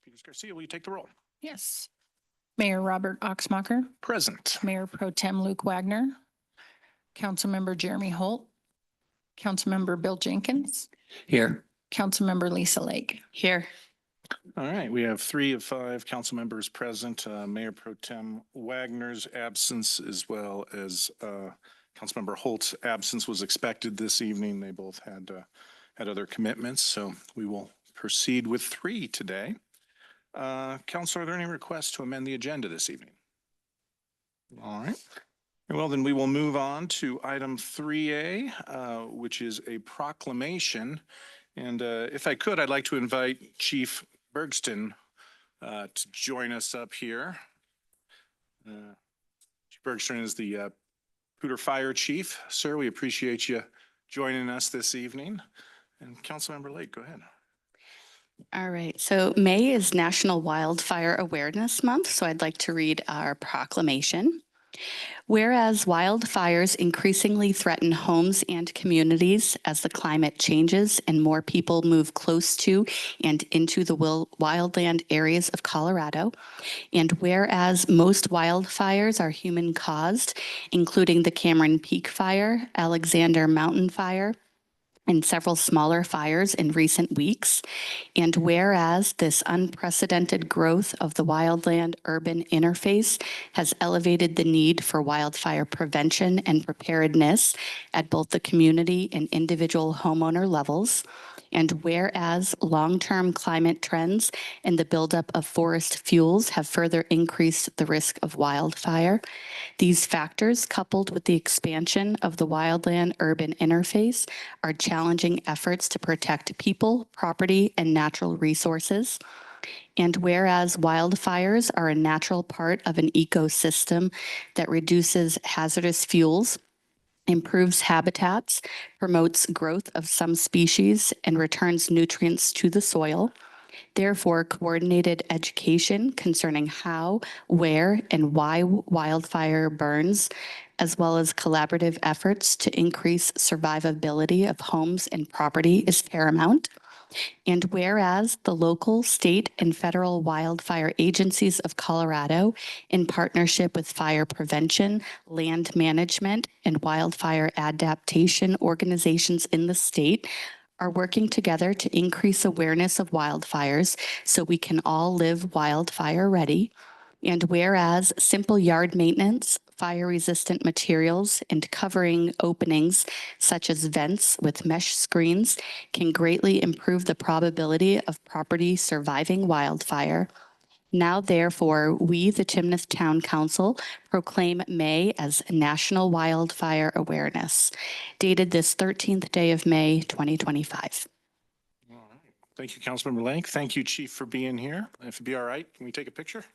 Peters Garcia, will you take the roll? Yes. Mayor Robert Oxmacher, Present. Mayor Pro Tem Luke Wagner, Councilmember Jeremy Holt, Councilmember Bill Jenkins, Here. Councilmember Lisa Lake. Here. All right, we have 3 of 5 council members present. Mayor Pro Tem Wagner's absence as well as Councilmember Holt's absence was expected this evening. They both had other commitments, so we will proceed with 3 today. Council, are there any requests to amend the agenda this evening? All right. Well, then we will move on to item 3A, which is a proclamation. And if I could, I'd like to invite Chief Bergston to join us up here. Chief Bergston is the Poudre Fire Chief. Sir, we appreciate you joining us this evening. And Councilmember Lake, go ahead. All right. So May is National Wildfire Awareness Month. So I'd like to read our proclamation. Whereas wildfires increasingly threaten homes and communities as the climate changes and more people move close to and into the wildland areas of Colorado, and whereas most wildfires are human caused, including the Cameron Peak Fire, Alexander Mountain Fire, and several smaller fires in recent weeks. And whereas this unprecedented growth of the wildland-urban interface has elevated the need for wildfire prevention and preparedness at both the community and individual homeowner levels. And whereas long-term climate trends and the buildup of forest fuels have further increased the risk of wildfire, these factors, coupled with the expansion of the wildland-urban interface, are challenging efforts to protect people, property, and natural resources. And whereas wildfires are a natural part of an ecosystem that reduces hazardous fuels, improves habitats, promotes growth of some species, and returns nutrients to the soil. Therefore, coordinated education concerning how, where, and why wildfire burns, as well as collaborative efforts to increase survivability of homes and property is paramount. And whereas the local, state, and federal wildfire agencies of Colorado, in partnership with fire prevention, land management, and wildfire adaptation organizations in the state, are working together to increase awareness of wildfires so we can all live wildfire ready. And whereas simple yard maintenance, fire-resistant materials, and covering openings such as vents with mesh screens can greatly improve the probability of property surviving wildfire. Now, therefore, we, the Timnath Town Council, proclaim May as National Wildfire Awareness, dated this 13th day of May, 2025. All right. Thank you, Councilmember Lake. Thank you, Chief, for being here. If it'd be all right, can we take a picture?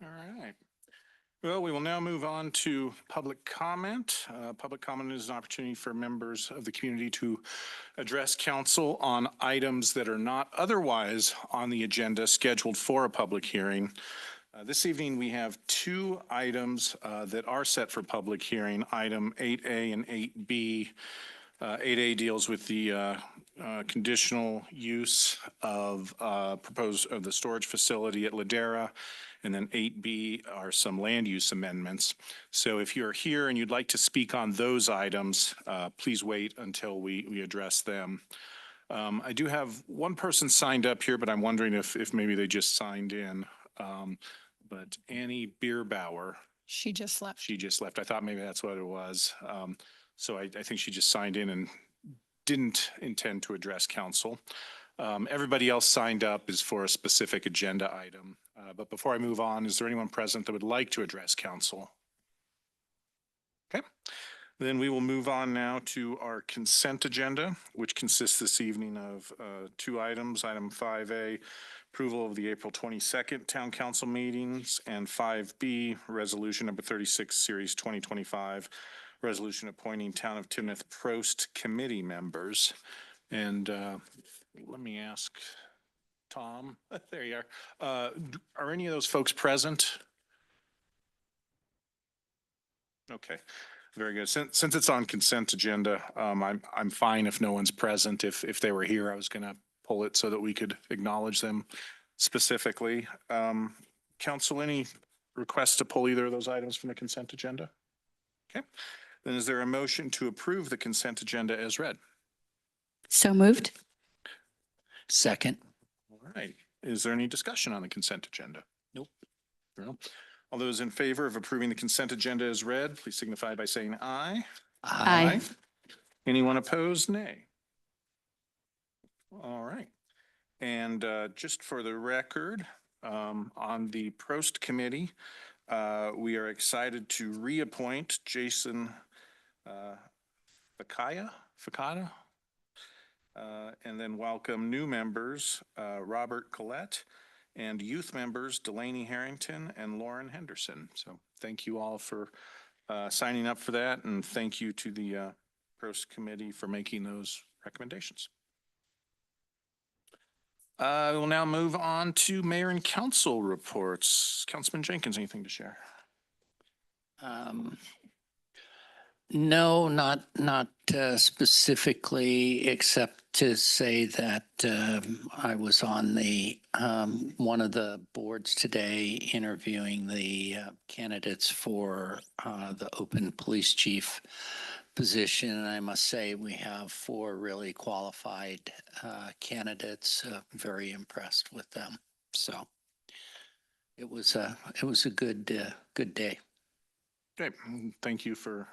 All right. Well, we will now move on to public comment. Public comment is an opportunity for members of the community to address council on items that are not otherwise on the agenda scheduled for a public hearing. This evening, we have 2 items that are set for public hearing, item 8A and 8B. 8A deals with the conditional use of proposed of the storage facility at Ladera. And then 8B are some land use amendments. So if you're here and you'd like to speak on those items, please wait until we address them. I do have one person signed up here, but I'm wondering if maybe they just signed in. But Annie Bierbauer. She just left. She just left. I thought maybe that's what it was. So I think she just signed in and didn't intend to address council. Everybody else signed up is for a specific agenda item. But before I move on, is there anyone present that would like to address council? Okay. Then we will move on now to our consent agenda, which consists this evening of two items. Item 5A, approval of the April 22nd Town Council meetings, and 5B, Resolution Number 36, Series 2025, resolution appointing Town of Timnath Prost Committee members. And let me ask Tom, there you are. Are any of those folks present? Okay. Very good. Since it's on consent agenda, I'm fine if no one's present. If they were here, I was going to pull it so that we could acknowledge them specifically. Council, any requests to pull either of those items from the consent agenda? Okay. Then is there a motion to approve the consent agenda as read? So moved. Second. All right. Is there any discussion on the consent agenda? Nope. No. All those in favor of approving the consent agenda as read, please signify by saying aye. Aye. Anyone opposed? Nay. All right. And just for the record, on the Prost Committee, we are excited to reappoint Jason Facada, and then welcome new members, Robert Collette, and youth members Delaney Harrington and Lauren Henderson. So thank you all for signing up for that, and thank you to the Prost Committee for making those recommendations. We'll now move on to mayor and council reports. Councilman Jenkins, anything to share? No, not specifically, except to say that I was on the one of the boards today interviewing the candidates for the open police chief position. And I must say we have 4 really qualified candidates. Very impressed with them. So it was a good day. Great. Thank you for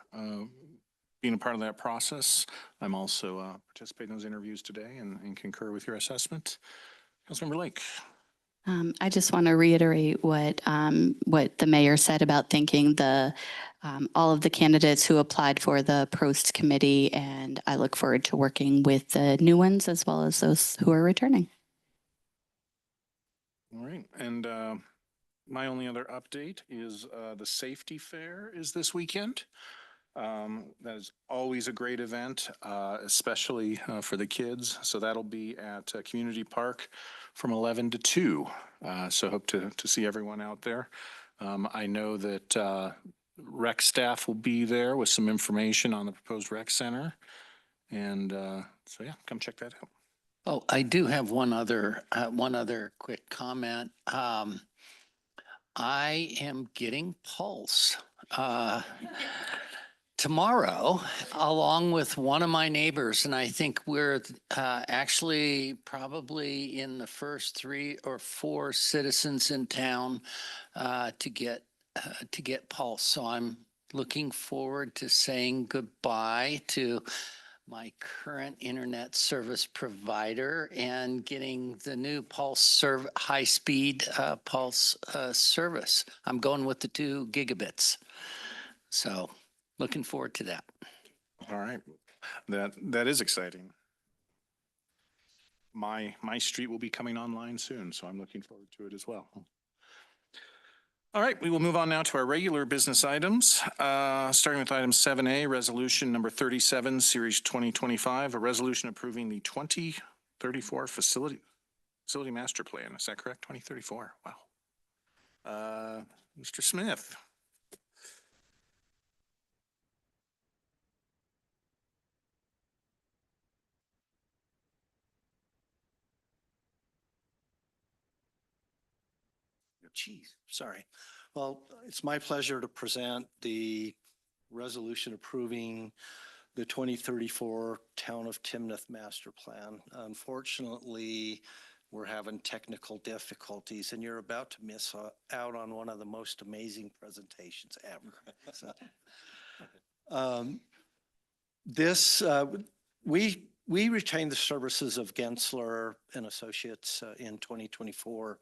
being a part of that process. I'm also participating in those interviews today and concur with your assessment. Councilmember Lake. I just want to reiterate what the mayor said about thanking all of the candidates who applied for the Prost Committee, and I look forward to working with the new ones as well as those who are returning. All right. And my only other update is the safety fair is this weekend. That is always a great event, especially for the kids. So that'll be at Community Park from 11 to 2. So hope to see everyone out there. I know that rec staff will be there with some information on the proposed rec center. And so, yeah, come check that out. Oh, I do have one other quick comment. I am getting Pulse tomorrow, along with one of my neighbors, and I think we're actually probably in the first 3 or 4 citizens in town to get Pulse. So I'm looking forward to saying goodbye to my current internet service provider and getting the new Pulse high-speed Pulse service. I'm going with the 2 gigabits. So looking forward to that. All right. That is exciting. My street will be coming online soon, so I'm looking forward to it as well. All right, we will move on now to our regular business items, starting with item 7A, resolution number 37, series 2025, a resolution approving the 2034 facility master plan. Is that correct? 2034. Wow. Mr. Smith. Geez, sorry. Well, it's my pleasure to present the resolution approving the 2034 Town of Timnath Master Plan. Unfortunately, we're having technical difficulties and you're about to miss out on one of the most amazing presentations ever. We retained the services of Gensler and Associates in 2024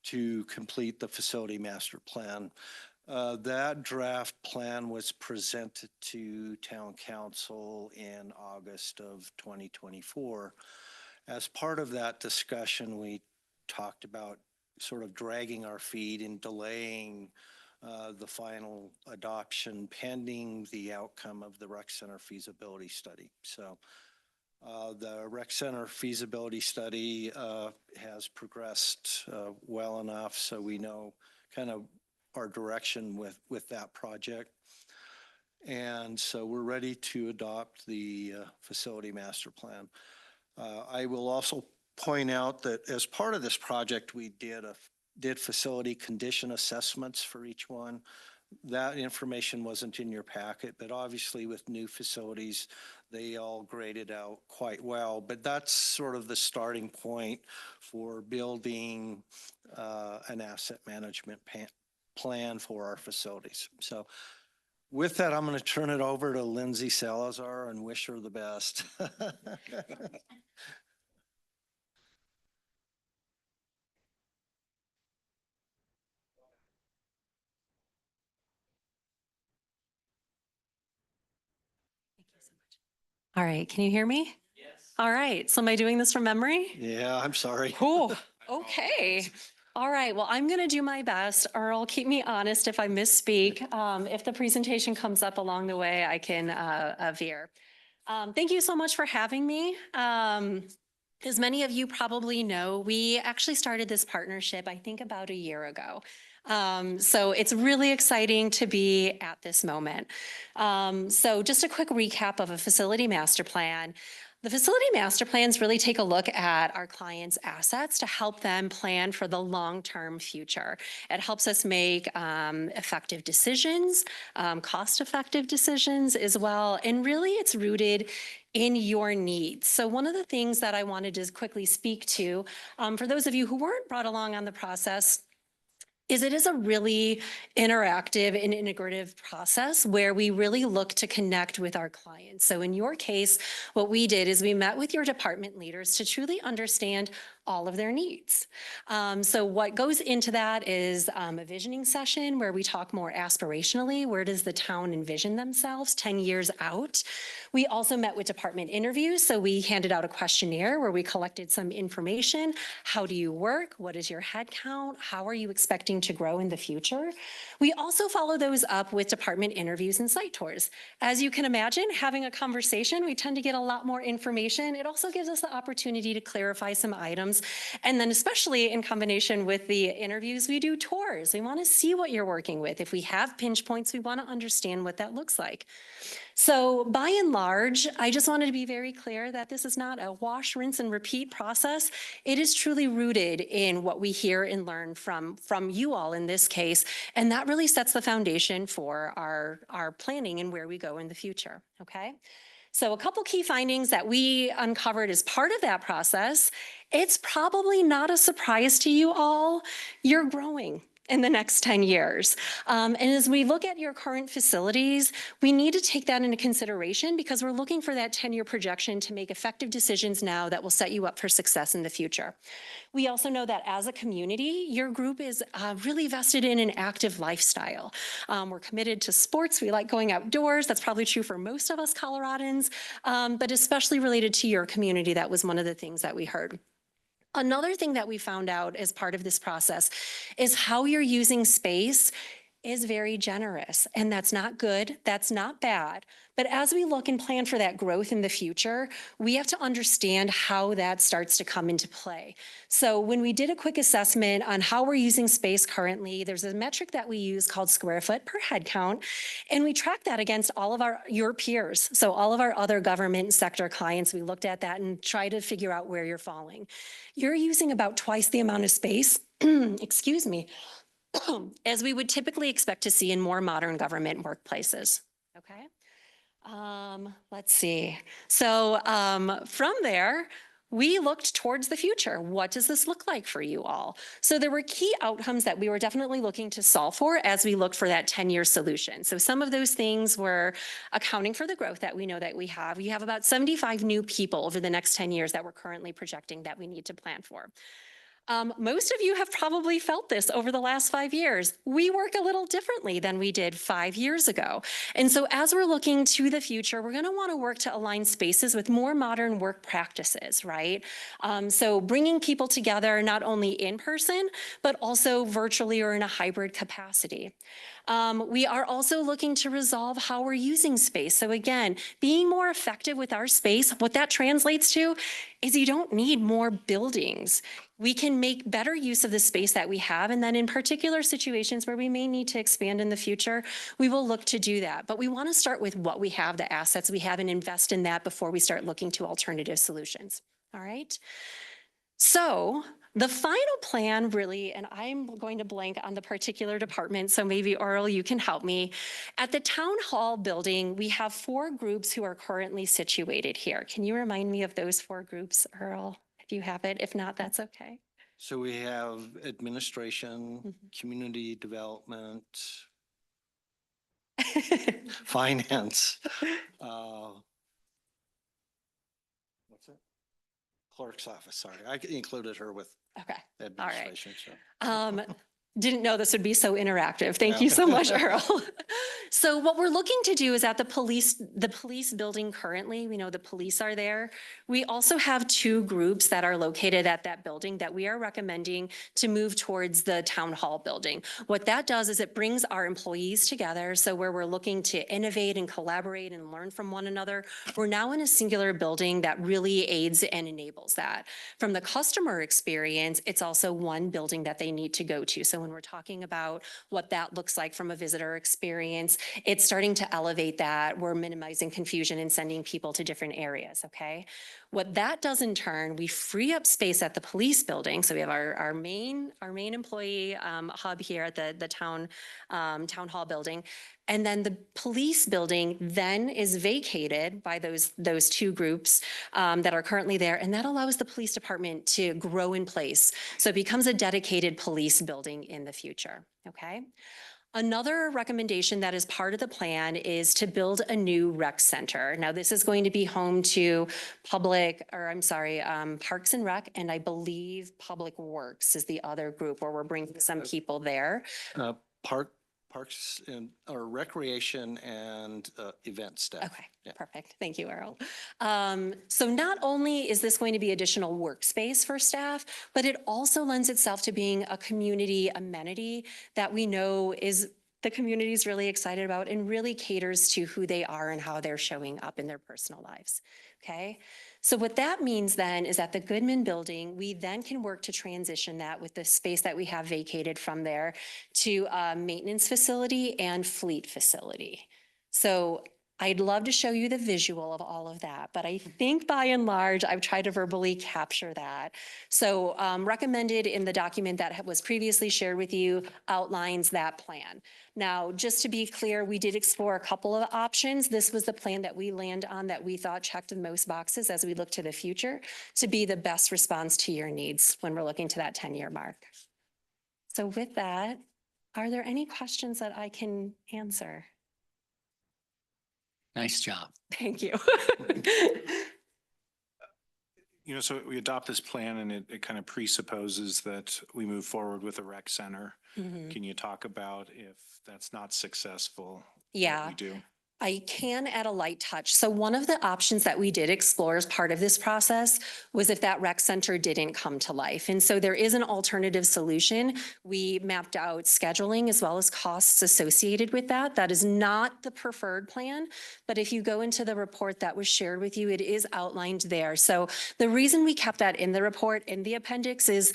to complete the facility master plan. That draft plan was presented to town council in August of 2024. As part of that discussion, we talked about sort of dragging our feet and delaying the final adoption pending the outcome of the rec center feasibility study. So the rec center feasibility study has progressed well enough so we know kind of our direction with that project. And so we're ready to adopt the facility master plan. I will also point out that as part of this project, we did facility condition assessments for each one. That information wasn't in your packet, but obviously with new facilities, they all graded out quite well. But that's sort of the starting point for building an asset management plan for our facilities. So with that, I'm going to turn it over to Lindsay Salazar and wish her the best. All right, can you hear me? Yes. All right, so am I doing this from memory? Yeah, I'm sorry. Cool. Okay. All right, well, I'm going to do my best. Earl, keep me honest if I misspeak. If the presentation comes up along the way, I can veer. Thank you so much for having me. As many of you probably know, we actually started this partnership, I think, about a year ago. So it's really exciting to be at this moment. So just a quick recap of a facility master plan. The facility master plans really take a look at our clients' assets to help them plan for the long-term future. It helps us make effective decisions, cost-effective decisions as well. And really it's rooted in your needs. So one of the things that I wanted to quickly speak to, for those of you who weren't brought along on the process, is it is a really interactive and integrative process where we really look to connect with our clients. So in your case, what we did is we met with your department leaders to truly understand all of their needs. So what goes into that is a visioning session where we talk more aspirationally. Where does the town envision themselves 10 years out? We also met with department interviews. So we handed out a questionnaire where we collected some information. How do you work? What is your head count? How are you expecting to grow in the future? We also follow those up with department interviews and site tours. As you can imagine, having a conversation, we tend to get a lot more information. It also gives us the opportunity to clarify some items. And then especially in combination with the interviews, we do tours. We want to see what you're working with. If we have pinch points, we want to understand what that looks like. So by and large, I just wanted to be very clear that this is not a wash, rinse, and repeat process. It is truly rooted in what we hear and learn from you all in this case. And that really sets the foundation for our planning and where we go in the future, okay? So a couple key findings that we uncovered as part of that process. It's probably not a surprise to you all. You're growing in the next 10 years. And as we look at your current facilities, we need to take that into consideration because we're looking for that 10-year projection to make effective decisions now that will set you up for success in the future. We also know that as a community, your group is really vested in an active lifestyle. We're committed to sports. We like going outdoors. That's probably true for most of us Coloradans, but especially related to your community. That was one of the things that we heard. Another thing that we found out as part of this process is how you're using space is very generous, and that's not good, that's not bad. But as we look and plan for that growth in the future, we have to understand how that starts to come into play. So when we did a quick assessment on how we're using space currently, there's a metric that we use called square foot per head count, and we track that against all of your peers. So all of our other government sector clients, we looked at that and tried to figure out where you're falling. You're using about twice the amount of space, excuse me, as we would typically expect to see in more modern government workplaces, okay? Let's see. So from there, we looked towards the future. What does this look like for you all? So there were key outcomes that we were definitely looking to solve for as we looked for that 10-year solution. So some of those things were accounting for the growth that we know that we have. We have about 75 new people over the next 10 years that we're currently projecting that we need to plan for. Most of you have probably felt this over the last 5 years. We work a little differently than we did 5 years ago. And so as we're looking to the future, we're going to want to work to align spaces with more modern work practices, right? So bringing people together, not only in person, but also virtually or in a hybrid capacity. We are also looking to resolve how we're using space. So again, being more effective with our space, what that translates to is you don't need more buildings. We can make better use of the space that we have. And then in particular situations where we may need to expand in the future, we will look to do that. But we want to start with what we have, the assets we have, and invest in that before we start looking to alternative solutions. All right. So the final plan really, and I'm going to blank on the particular department, so maybe Earl, you can help me. At the town hall building, we have 4 groups who are currently situated here. Can you remind me of those 4 groups, Earl, if you have it? If not, that's okay. So we have administration, community development, finance. What's it? Clerk's office, sorry. I included her with Okay. All right. administration. So. Didn't know this would be so interactive. Thank Yeah. you so much, Earl. So what we're looking to do is at the police building currently, we know the police are there. We also have 2 groups that are located at that building that we are recommending to move towards the town hall building. What that does is it brings our employees together. So where we're looking to innovate and collaborate and learn from one another, we're now in a singular building that really aids and enables that. From the customer experience, it's also one building that they need to go to. So when we're talking about what that looks like from a visitor experience, it's starting to elevate that. We're minimizing confusion and sending people to different areas, okay? What that does in turn, we free up space at the police building. So we have our main employee hub here at the town hall building. And then the police building then is vacated by those 2 groups that are currently there. And that allows the police department to grow in place. So it becomes a dedicated police building in the future, okay? Another recommendation that is part of the plan is to build a new rec center. Now, this is going to be home to Parks and Rec, and I believe Public Works is the other group where we're bringing some people there. Parks and or recreation and event staff. Okay, Yeah. perfect. Thank you, Earl. So not only is this going to be additional workspace for staff, but it also lends itself to being a community amenity that we know is the community is really excited about and really caters to who they are and how they're showing up in their personal lives. Okay. So what that means then is at the Goodman building, we then can work to transition that with the space that we have vacated from there to a maintenance facility and fleet facility. So I'd love to show you the visual of all of that, but I think by and large, I've tried to verbally capture that. So recommended in the document that was previously shared with you outlines that plan. Now, just to be clear, we did explore a couple of options. This was the plan that we land on that we thought checked the most boxes as we look to the future to be the best response to your needs when we're looking to that 10-year mark. So with that, are there any questions that I can answer? Nice job. Thank you. You know, so we adopt this plan and it kind of presupposes that we move forward with a rec center. Mhm. Can you talk about if that's not successful? Yeah. What we do? I can add a light touch. So one of the options that we did explore as part of this process was if that rec center didn't come to life. And so there is an alternative solution. We mapped out scheduling as well as costs associated with that. That is not the preferred plan, but if you go into the report that was shared with you, it is outlined there. So the reason we kept that in the report, in the appendix, is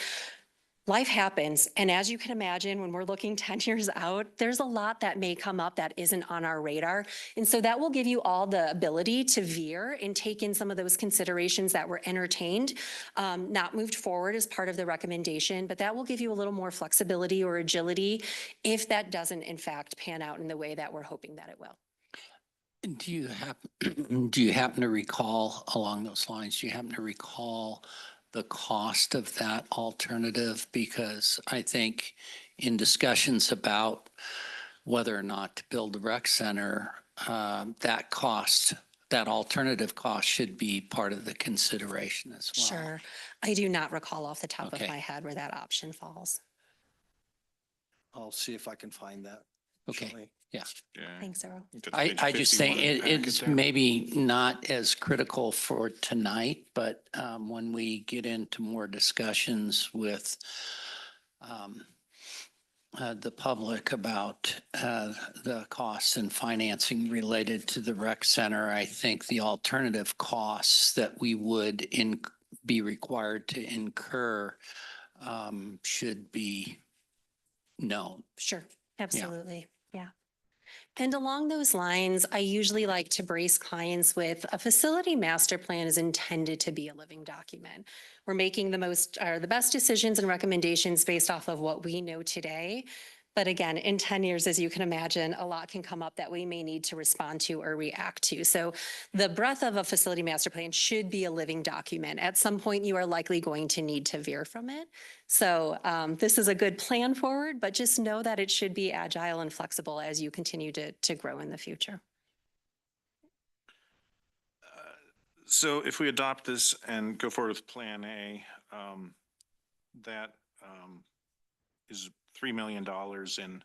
life happens. And as you can imagine, when we're looking 10 years out, there's a lot that may come up that isn't on our radar. And so that will give you all the ability to veer and take in some of those considerations that were entertained, not moved forward as part of the recommendation, but that will give you a little more flexibility or agility if that doesn't in fact pan out in the way that we're hoping that it will. Do you happen to recall along those lines, do you happen to recall the cost of that alternative? Because I think in discussions about whether or not to build a rec center, that cost that alternative cost should be part of the consideration as well. Sure. I do not recall off the top of Okay. my head where that option falls. I'll see if I can find that. Okay. shortly. Yeah. Yeah. Thanks, Earl. That's I page just 51 think in the packet it's there. maybe not as critical for tonight, but when we get into more discussions with the public about the costs and financing related to the rec center, I think the alternative costs that we would be required to incur should be known. Sure, absolutely. Yeah. And along those lines, I usually like to brace clients with a facility master plan is intended to be a living document. We're making the best decisions and recommendations based off of what we know today. But again, in 10 years, as you can imagine, a lot can come up that we may need to respond to or react to. So the breadth of a facility master plan should be a living document. At some point, you are likely going to need to veer from it. So this is a good plan forward, but just know that it should be agile and flexible as you continue to grow in the future. So if we adopt this and go forward with Plan A, that is $3 million in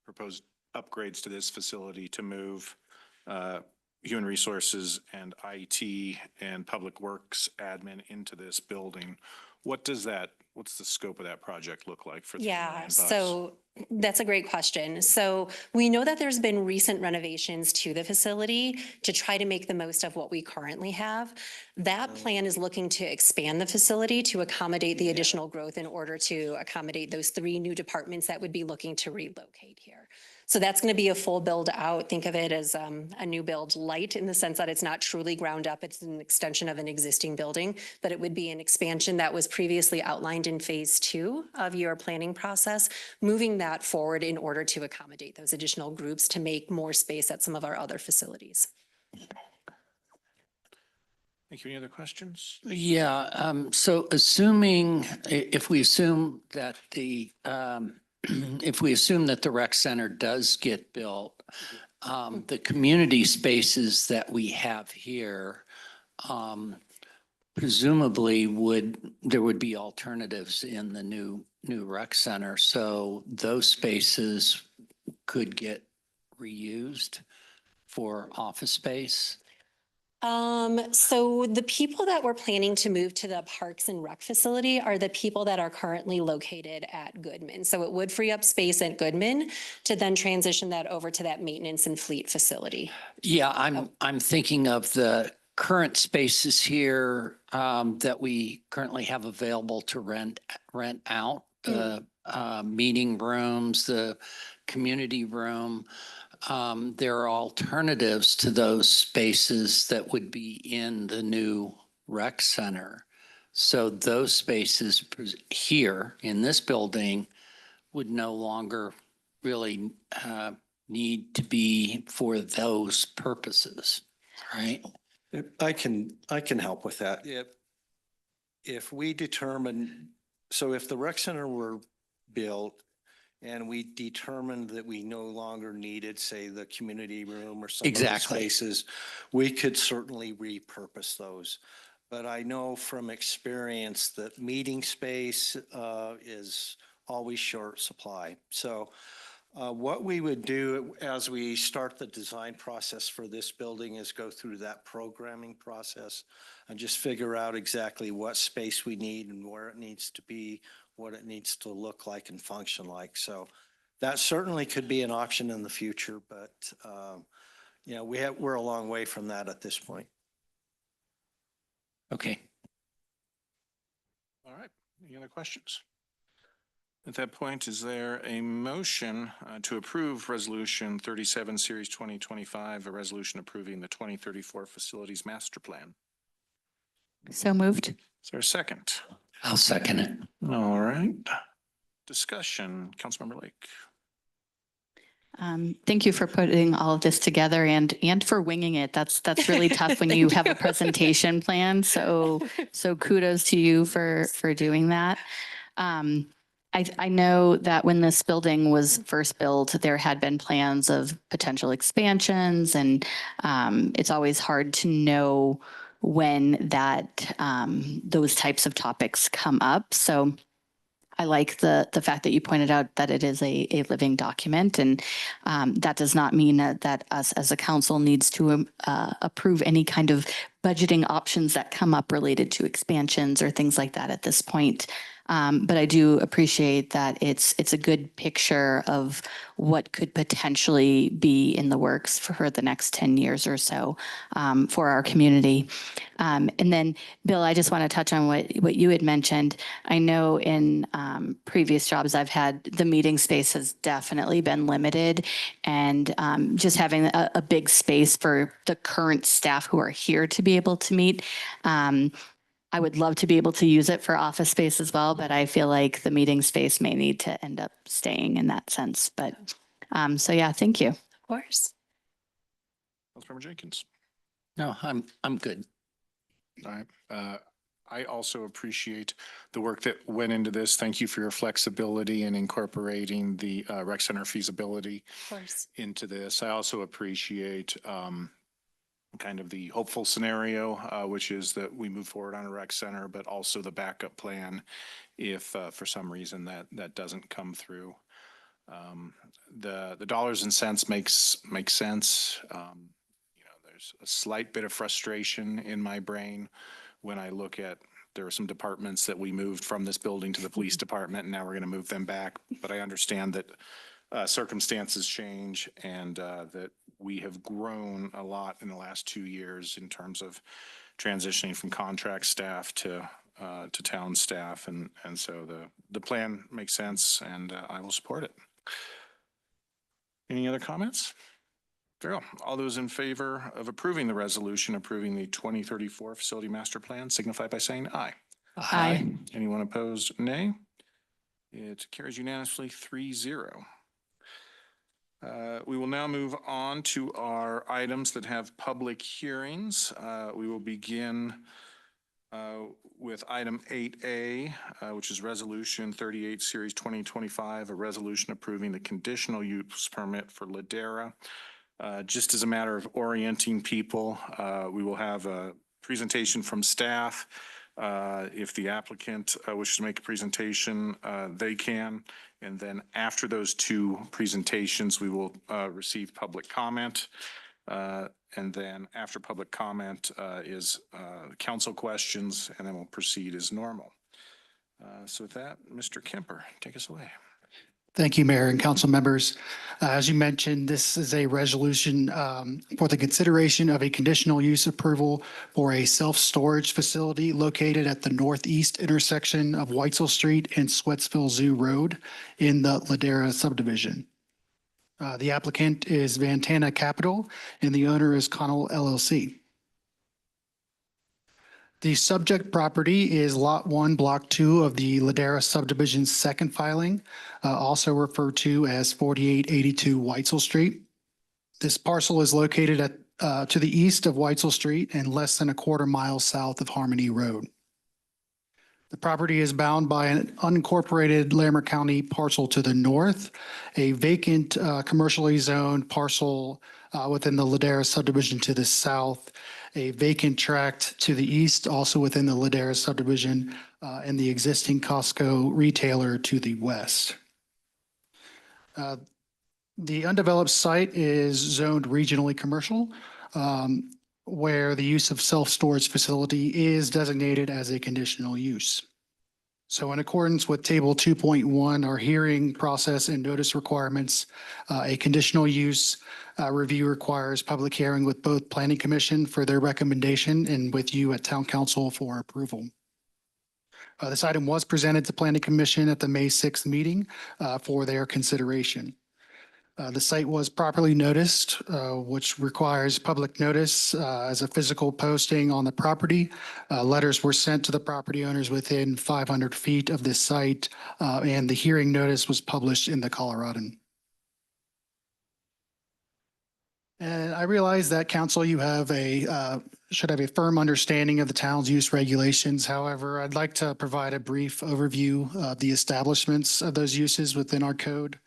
proposed upgrades to this facility to move human resources and IT and public works admin into this building. What's the scope of that project look like for $3 million Yeah, bucks? so that's a great question. So we know that there's been recent renovations to the facility to try to make the most of what we currently have. That plan is looking to expand the facility to accommodate the additional growth in order to accommodate those 3 new departments that would be looking to relocate here. So that's going to be a full build out. Think of it as a new build light in the sense that it's not truly ground up. It's an extension of an existing building, but it would be an expansion that was previously outlined in phase 2 of your planning process, moving that forward in order to accommodate those additional groups to make more space at some of our other facilities. Thank you. Any other questions? Yeah, so if we assume that if we assume that the rec center does get built, the community spaces that we have here, presumably there would be alternatives in the new rec center. So those spaces could get reused for office space. So the people that we're planning to move to the Parks and Rec facility are the people that are currently located at Goodman. So it would free up space at Goodman to then transition that over to that maintenance and fleet facility. Yeah, I'm thinking of the current spaces here that we currently have available to rent out, the meeting rooms, the community room. There are alternatives to those spaces that would be in the new rec center. So those spaces here in this building would no longer really need to be for those purposes, right? I can help with that. If we determine, so if the rec center were built and we determined that we no longer needed, say, the community room or some of those Exactly. spaces, we could certainly repurpose those. But I know from experience that meeting space is always short supply. So what we would do as we start the design process for this building is go through that programming process and just figure out exactly what space we need and where it needs to be, what it needs to look like and function like. So that certainly could be an option in the future, but we're a long way from that at this point. Okay. All right. Any other questions? At that point, is there a motion to approve Resolution 37, Series 2025, a resolution approving the 2034 Facilities Master Plan? So moved. Is there a second? I'll second it. All right. Discussion, Councilmember Lake. Thank you for putting all of this together and for winging it. That's really tough when you have a presentation plan. So kudos to you for doing that. I know that when this building was first built, there had been plans of potential expansions, and it's always hard to know when that those types of topics come up. So I like the fact that you pointed out that it is a living document, and that does not mean that us as a council needs to approve any kind of budgeting options that come up related to expansions or things like that at this point. But I do appreciate that it's a good picture of what could potentially be in the works for the next 10 years or so for our community. And then, Bill, I just want to touch on what you had mentioned. I know in previous jobs I've had, the meeting space has definitely been limited, and just having a big space for the current staff who are here to be able to meet. I would love to be able to use it for office space as well, but I feel like the meeting space may need to end up staying in that sense. But so yeah, thank you. Of course. Councilmember Jenkins. No, I'm good. All right. I also appreciate the work that went into this. Thank you for your flexibility in incorporating the rec center feasibility Of course. into this. I also appreciate kind of the hopeful scenario, which is that we move forward on a rec center, but also the backup plan if for some reason that doesn't come through. The dollars and cents makes sense. There's a slight bit of frustration in my brain when I look at there are some departments that we moved from this building to the police department, and now we're going to move them back. But I understand that circumstances change, and that we have grown a lot in the last 2 years in terms of transitioning from contract staff to town staff, and so the plan makes sense, and I will support it. Any other comments? Very well. All those in favor of approving the resolution approving the 2034 facility master plan signify by saying aye. Aye. Anyone opposed, nay. It carries unanimously 3-0. We will now move on to our items that have public hearings. We will begin with item 8A, which is Resolution 38, Series 2025, a resolution approving the conditional use permit for Ladera. Just as a matter of orienting people, we will have a presentation from staff. If the applicant wishes to make a presentation, they can. And then after those two presentations, we will receive public comment. And then after public comment is council questions, and then we'll proceed as normal. So with that, Mr. Kemper, take us away. Thank you, Mayor and council members. As you mentioned, this is a resolution for the consideration of a conditional use approval for a self-storage facility located at the northeast intersection of Weitzel Street and Sweatsville Zoo Road in the Ladera subdivision. The applicant is Vantana Capital and the owner is Connell LLC. The subject property is Lot 1, Block 2 of the Ladera subdivision's second filing, also referred to as 4882 Weitzel Street. This parcel is located to the east of Weitzel Street and less than a quarter mile south of Harmony Road. The property is bound by an unincorporated Larimer County parcel to the north, a vacant commercially zoned parcel within the Ladera subdivision to the south, a vacant tract to the east, also within the Ladera subdivision, and the existing Costco retailer to the west. The undeveloped site is zoned regionally commercial, where the use of self-storage facility is designated as a conditional use. So in accordance with Table 2.1, our hearing process and notice requirements, a conditional use review requires public hearing with both Planning Commission for their recommendation and with you at Town Council for approval. This item was presented to Planning Commission at the May 6th meeting for their consideration. The site was properly noticed, which requires public notice as a physical posting on the property. Letters were sent to the property owners within 500 feet of this site, and the hearing notice was published in the Coloradan. And I realize that council, you have a should have a firm understanding of the town's use regulations. However, I'd like to provide a brief overview of the establishments of those uses within our code.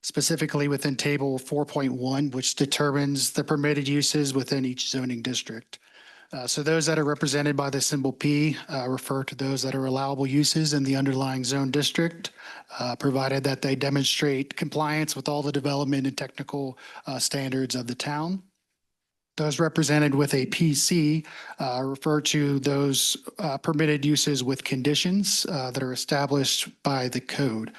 Specifically within table 4.1, which determines the permitted uses within each zoning district. So those that are represented by the symbol P refer to those that are allowable uses in the underlying zone district, provided that they demonstrate compliance with all the development and technical standards of the town. Those represented with a PC refer to those permitted uses with conditions that are established by the code.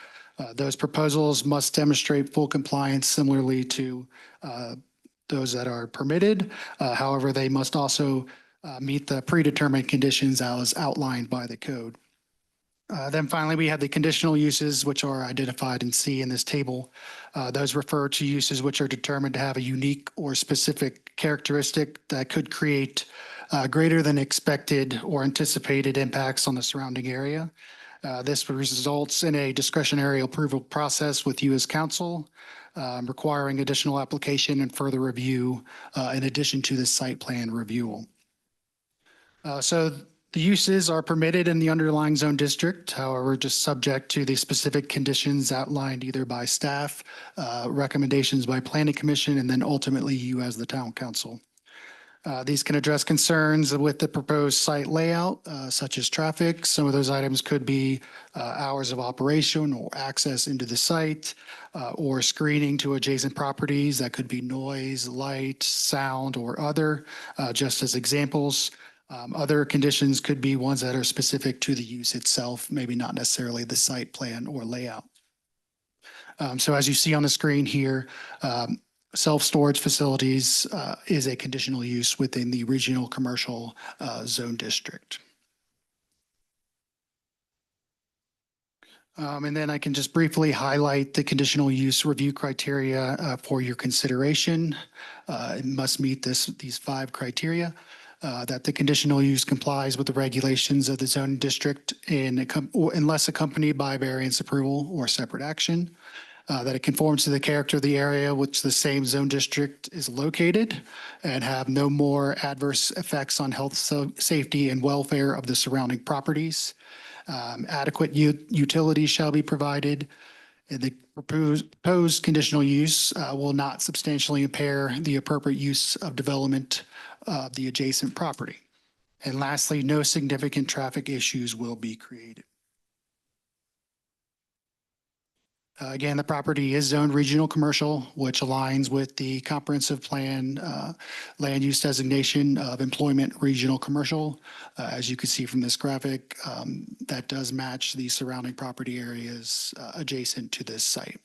Those proposals must demonstrate full compliance similarly to those that are permitted. However, they must also meet the predetermined conditions as outlined by the code. Then finally, we have the conditional uses, which are identified in C in this table. Those refer to uses which are determined to have a unique or specific characteristic that could create greater than expected or anticipated impacts on the surrounding area. This results in a discretionary approval process with you as council, requiring additional application and further review in addition to the site plan review. So the uses are permitted in the underlying zone district, however, just subject to the specific conditions outlined either by staff, recommendations by planning commission, and then ultimately you as the town council. These can address concerns with the proposed site layout, such as traffic. Some of those items could be hours of operation or access into the site, or screening to adjacent properties. That could be noise, light, sound, or other, just as examples. Other conditions could be ones that are specific to the use itself, maybe not necessarily the site plan or layout. So as you see on the screen here, self-storage facilities is a conditional use within the regional commercial zone district. And then I can just briefly highlight the conditional use review criteria for your consideration. It must meet these 5 criteria. That the conditional use complies with the regulations of the zoning district unless accompanied by variance approval or separate action. That it conforms to the character of the area which the same zone district is located and have no more adverse effects on health, safety, and welfare of the surrounding properties. Adequate utilities shall be provided. And the proposed conditional use will not substantially impair the appropriate use of development of the adjacent property. And lastly, no significant traffic issues will be created. Again, the property is zoned regional commercial, which aligns with the comprehensive plan land use designation of employment regional commercial. As you can see from this graphic, that does match the surrounding property areas adjacent to this site.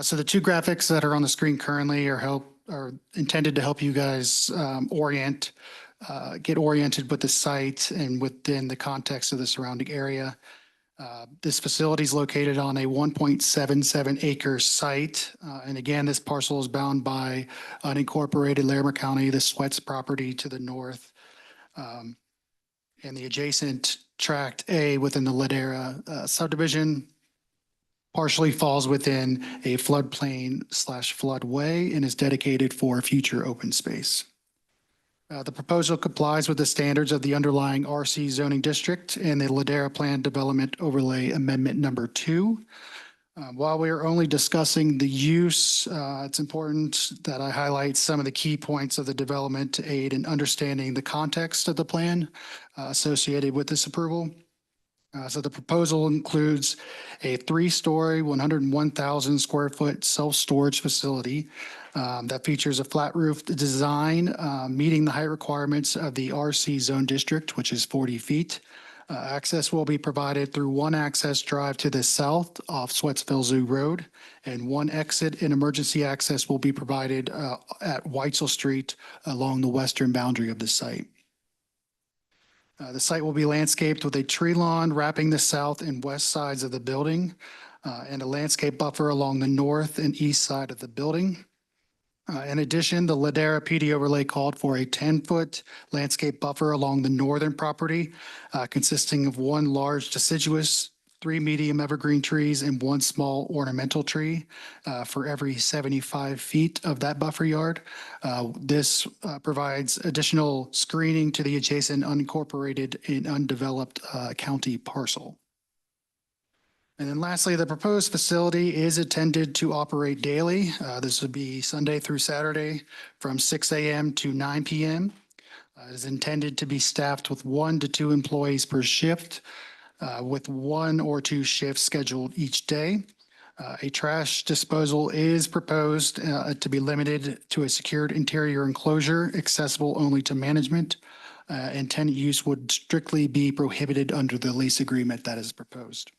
So the 2 graphics that are on the screen currently are intended to help you guys get oriented with the site and within the context of the surrounding area. This facility is located on a 1.77 acre site. And again, this parcel is bound by unincorporated Larimer County, the Sweats property to the north, and the adjacent tract A within the Ladera subdivision partially falls within a floodplain/floodway and is dedicated for future open space. The proposal complies with the standards of the underlying RC zoning district and the Ladera Plan Development Overlay Amendment Number 2. While we are only discussing the use, it's important that I highlight some of the key points of the development to aid in understanding the context of the plan associated with this approval. So the proposal includes a 3-story, 101,000 square foot self-storage facility that features a flat roof design, meeting the height requirements of the RC zone district, which is 40 feet. Access will be provided through one access drive to the south off Sweatsville Zoo Road, and one exit and emergency access will be provided at Weitzel Street along the western boundary of the site. The site will be landscaped with a tree lawn wrapping the south and west sides of the building and a landscape buffer along the north and east side of the building. In addition, the Ladera PD overlay called for a 10-foot landscape buffer along the northern property consisting of one large deciduous 3 medium evergreen trees and 1 small ornamental tree for every 75 feet of that buffer yard. This provides additional screening to the adjacent unincorporated and undeveloped county parcel. And then lastly, the proposed facility is intended to operate daily. This would be Sunday through Saturday from 6 a.m. to 9 p.m. It is intended to be staffed with 1 to 2 employees per shift, with 1 or 2 shifts scheduled each day. A trash disposal is proposed to be limited to a secured interior enclosure accessible only to management, and tenant use would strictly be prohibited under the lease agreement that is proposed.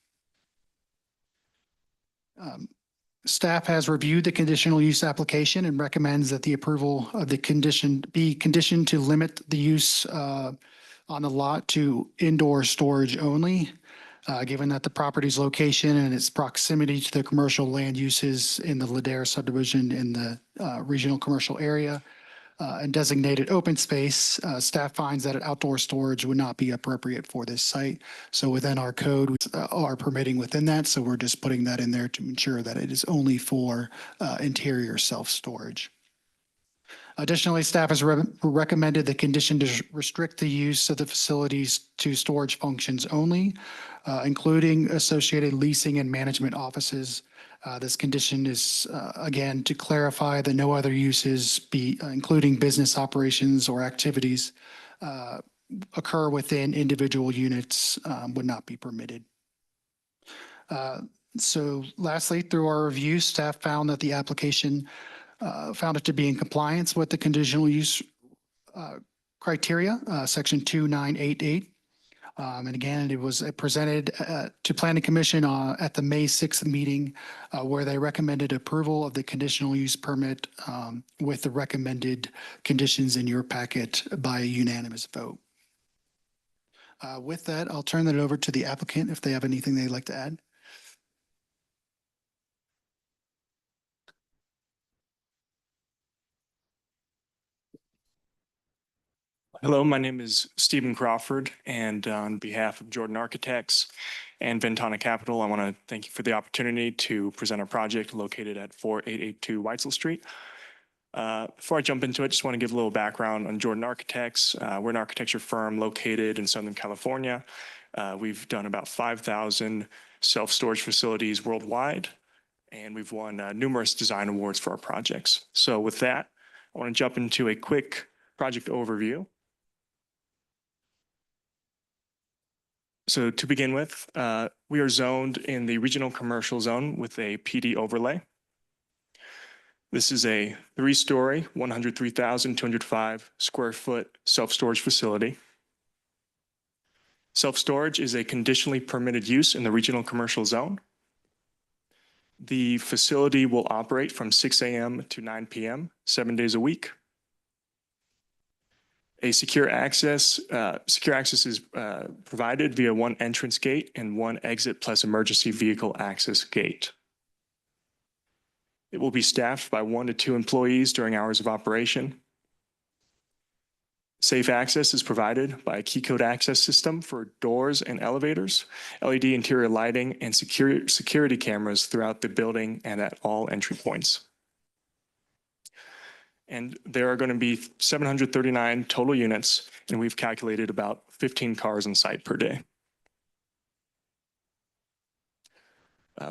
Staff has reviewed the conditional use application and recommends that the approval of the condition be conditioned to limit the use on the lot to indoor storage only. Given that the property's location and its proximity to the commercial land uses in the Ladera subdivision in the regional commercial area and designated open space, staff finds that outdoor storage would not be appropriate for this site. So within our code, we are permitting within that. So we're just putting that in there to ensure that it is only for interior self-storage. Additionally, staff has recommended the condition to restrict the use of the facilities to storage functions only, including associated leasing and management offices. This condition is, again, to clarify that no other uses, including business operations or activities, occur within individual units would not be permitted. So lastly, through our review, staff found that the application found it to be in compliance with the conditional use criteria, section 2988. And again, it was presented to Planning Commission at the May 6th meeting where they recommended approval of the conditional use permit with the recommended conditions in your packet by a unanimous vote. With that, I'll turn it over to the applicant if they have anything they'd like to add. Hello, my name is Stephen Crawford, and on behalf of Jordan Architects and Ventana Capital, I want to thank you for the opportunity to present our project located at 4882 Weitzel Street. Before I jump into it, just want to give a little background on Jordan Architects. We're an architecture firm located in Southern California. We've done about 5,000 self-storage facilities worldwide, and we've won numerous design awards for our projects. So with that, I want to jump into a quick project overview. So to begin with, we are zoned in the regional commercial zone with a PD overlay. This is a 3-story, 103,205 square foot self-storage facility. Self-storage is a conditionally permitted use in the regional commercial zone. The facility will operate from 6 a.m. to 9 p.m., 7 days a week. A secure access is provided via 1 entrance gate and 1 exit plus emergency vehicle access gate. It will be staffed by 1 to 2 employees during hours of operation. Safe access is provided by a key code access system for doors and elevators, LED interior lighting, and security cameras throughout the building and at all entry points. And there are going to be 739 total units, and we've calculated about 15 cars on site per day.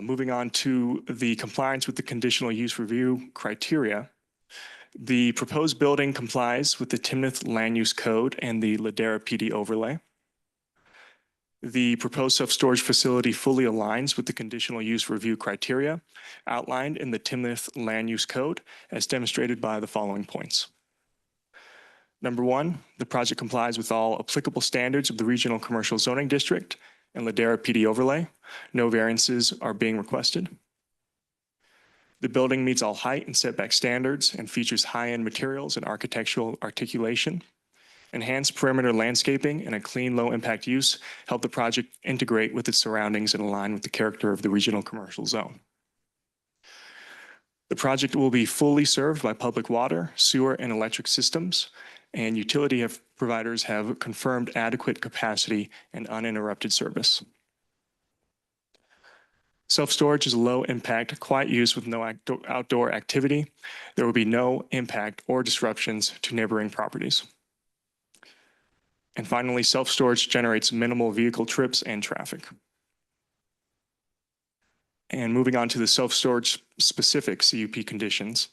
Moving on to the compliance with the conditional use review criteria. The proposed building complies with the Timnath Land Use Code and the Ladera PD overlay. The proposed self-storage facility fully aligns with the conditional use review criteria outlined in the Timnath Land Use Code as demonstrated by the following points. Number 1, the project complies with all applicable standards of the Regional Commercial Zoning District and Ladera PD overlay. No variances are being requested. The building meets all height and setback standards and features high-end materials and architectural articulation. Enhanced perimeter landscaping and a clean, low-impact use help the project integrate with its surroundings and align with the character of the regional commercial zone. The project will be fully served by public water, sewer, and electric systems, and utility providers have confirmed adequate capacity and uninterrupted service. Self-storage is a low-impact, quiet use with no outdoor activity. There will be no impact or disruptions to neighboring properties. And finally, self-storage generates minimal vehicle trips and traffic. And moving on to the self-storage specific CUP conditions.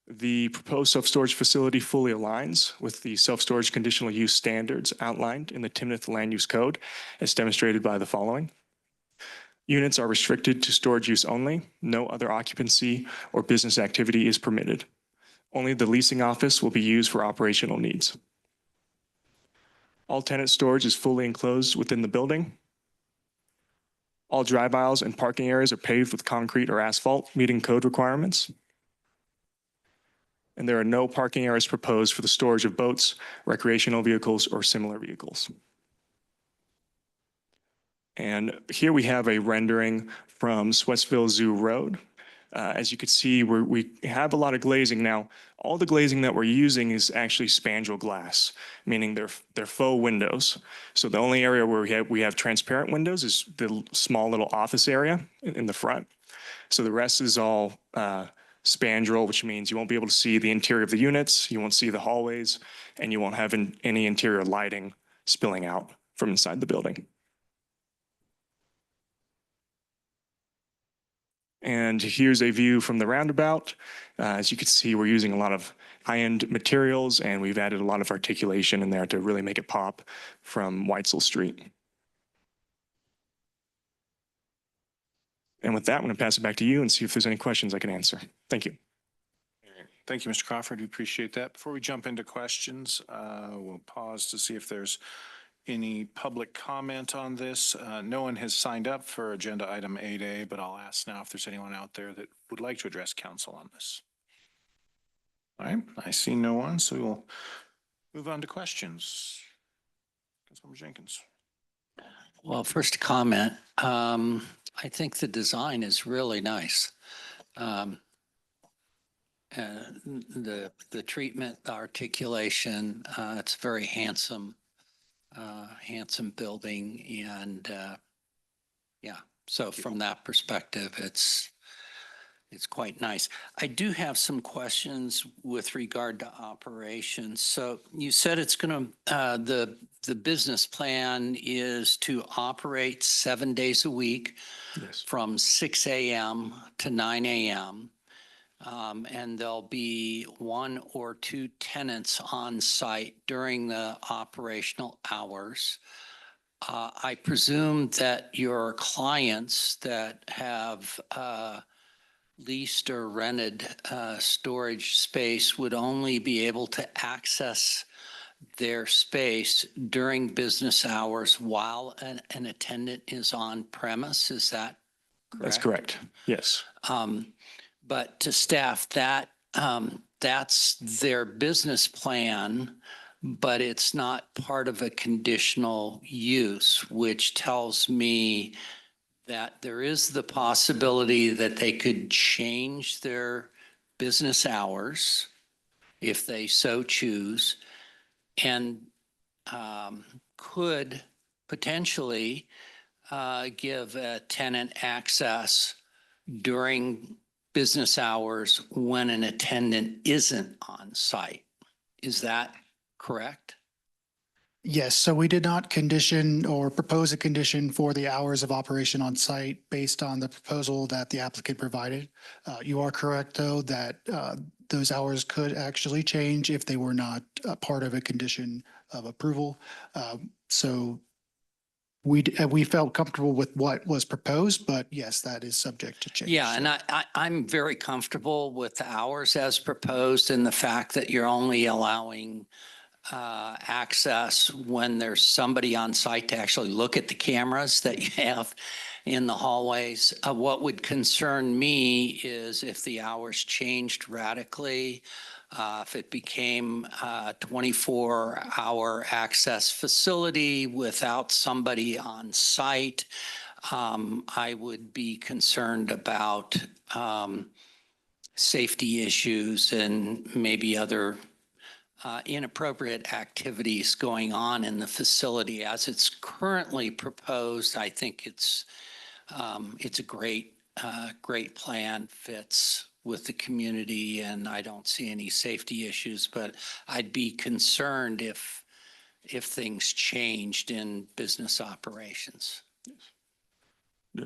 The proposed self-storage facility fully aligns with the self-storage conditional use standards outlined in the Timnath Land Use Code, as demonstrated by the following. Units are restricted to storage use only. No other occupancy or business activity is permitted. Only the leasing office will be used for operational needs. All tenant storage is fully enclosed within the building. All drive aisles and parking areas are paved with concrete or asphalt, meeting code requirements. And there are no parking areas proposed for the storage of boats, recreational vehicles, or similar vehicles. And here we have a rendering from Sweatsville Zoo Road. As you can see, we have a lot of glazing. Now, all the glazing that we're using is actually spandrel glass, meaning they're faux windows. So the only area where we have transparent windows is the small little office area in the front. So the rest is all spandrel, which means you won't be able to see the interior of the units, you won't see the hallways, and you won't have any interior lighting spilling out from inside the building. And here's a view from the roundabout. As you can see, we're using a lot of high-end materials, and we've added a lot of articulation in there to really make it pop from Weitzel Street. And with that, I'm going to pass it back to you and see if there's any questions I can answer. Thank you. Thank you, Mr. Crawford. We appreciate that. Before we jump into questions, we'll pause to see if there's any public comment on this. No one has signed up for agenda item 8A, but I'll ask now if there's anyone out there that would like to address council on this. All right, I see no one, so we'll move on to questions. Councilmember Jenkins. Well, first comment, I think the design is really nice. The treatment, the articulation, it's very handsome building, and yeah. So from that perspective, it's quite nice. I do have some questions with regard to operations. So you said it's going to the business plan is to operate 7 days a week. Yes. From 6 a.m. to 9 a.m. And there'll be 1 or 2 tenants on site during the operational hours. I presume that your clients that have leased or rented storage space would only be able to access their space during business hours while an attendant is on premise. Is that correct? That's correct. Yes. But to staff that, that's their business plan, but it's not part of a conditional use, which tells me that there is the possibility that they could change their business hours if they so choose, and could potentially give a tenant access during business hours when an attendant isn't on site. Is that correct? Yes, so we did not condition or propose a condition for the hours of operation on site based on the proposal that the applicant provided. You are correct, though, that those hours could actually change if they were not a part of a condition of approval. So we felt comfortable with what was proposed, but yes, that is subject to change. Yeah, and I'm very comfortable with the hours as proposed and the fact that you're only allowing access when there's somebody on site to actually look at the cameras that you have in the hallways. What would concern me is if the hours changed radically, if it became a 24-hour access facility without somebody on site, I would be concerned about safety issues and maybe other inappropriate activities going on in the facility. As it's currently proposed, I think it's It's a great plan, fits with the community, and I don't see any safety issues, but I'd be concerned if things changed in business operations.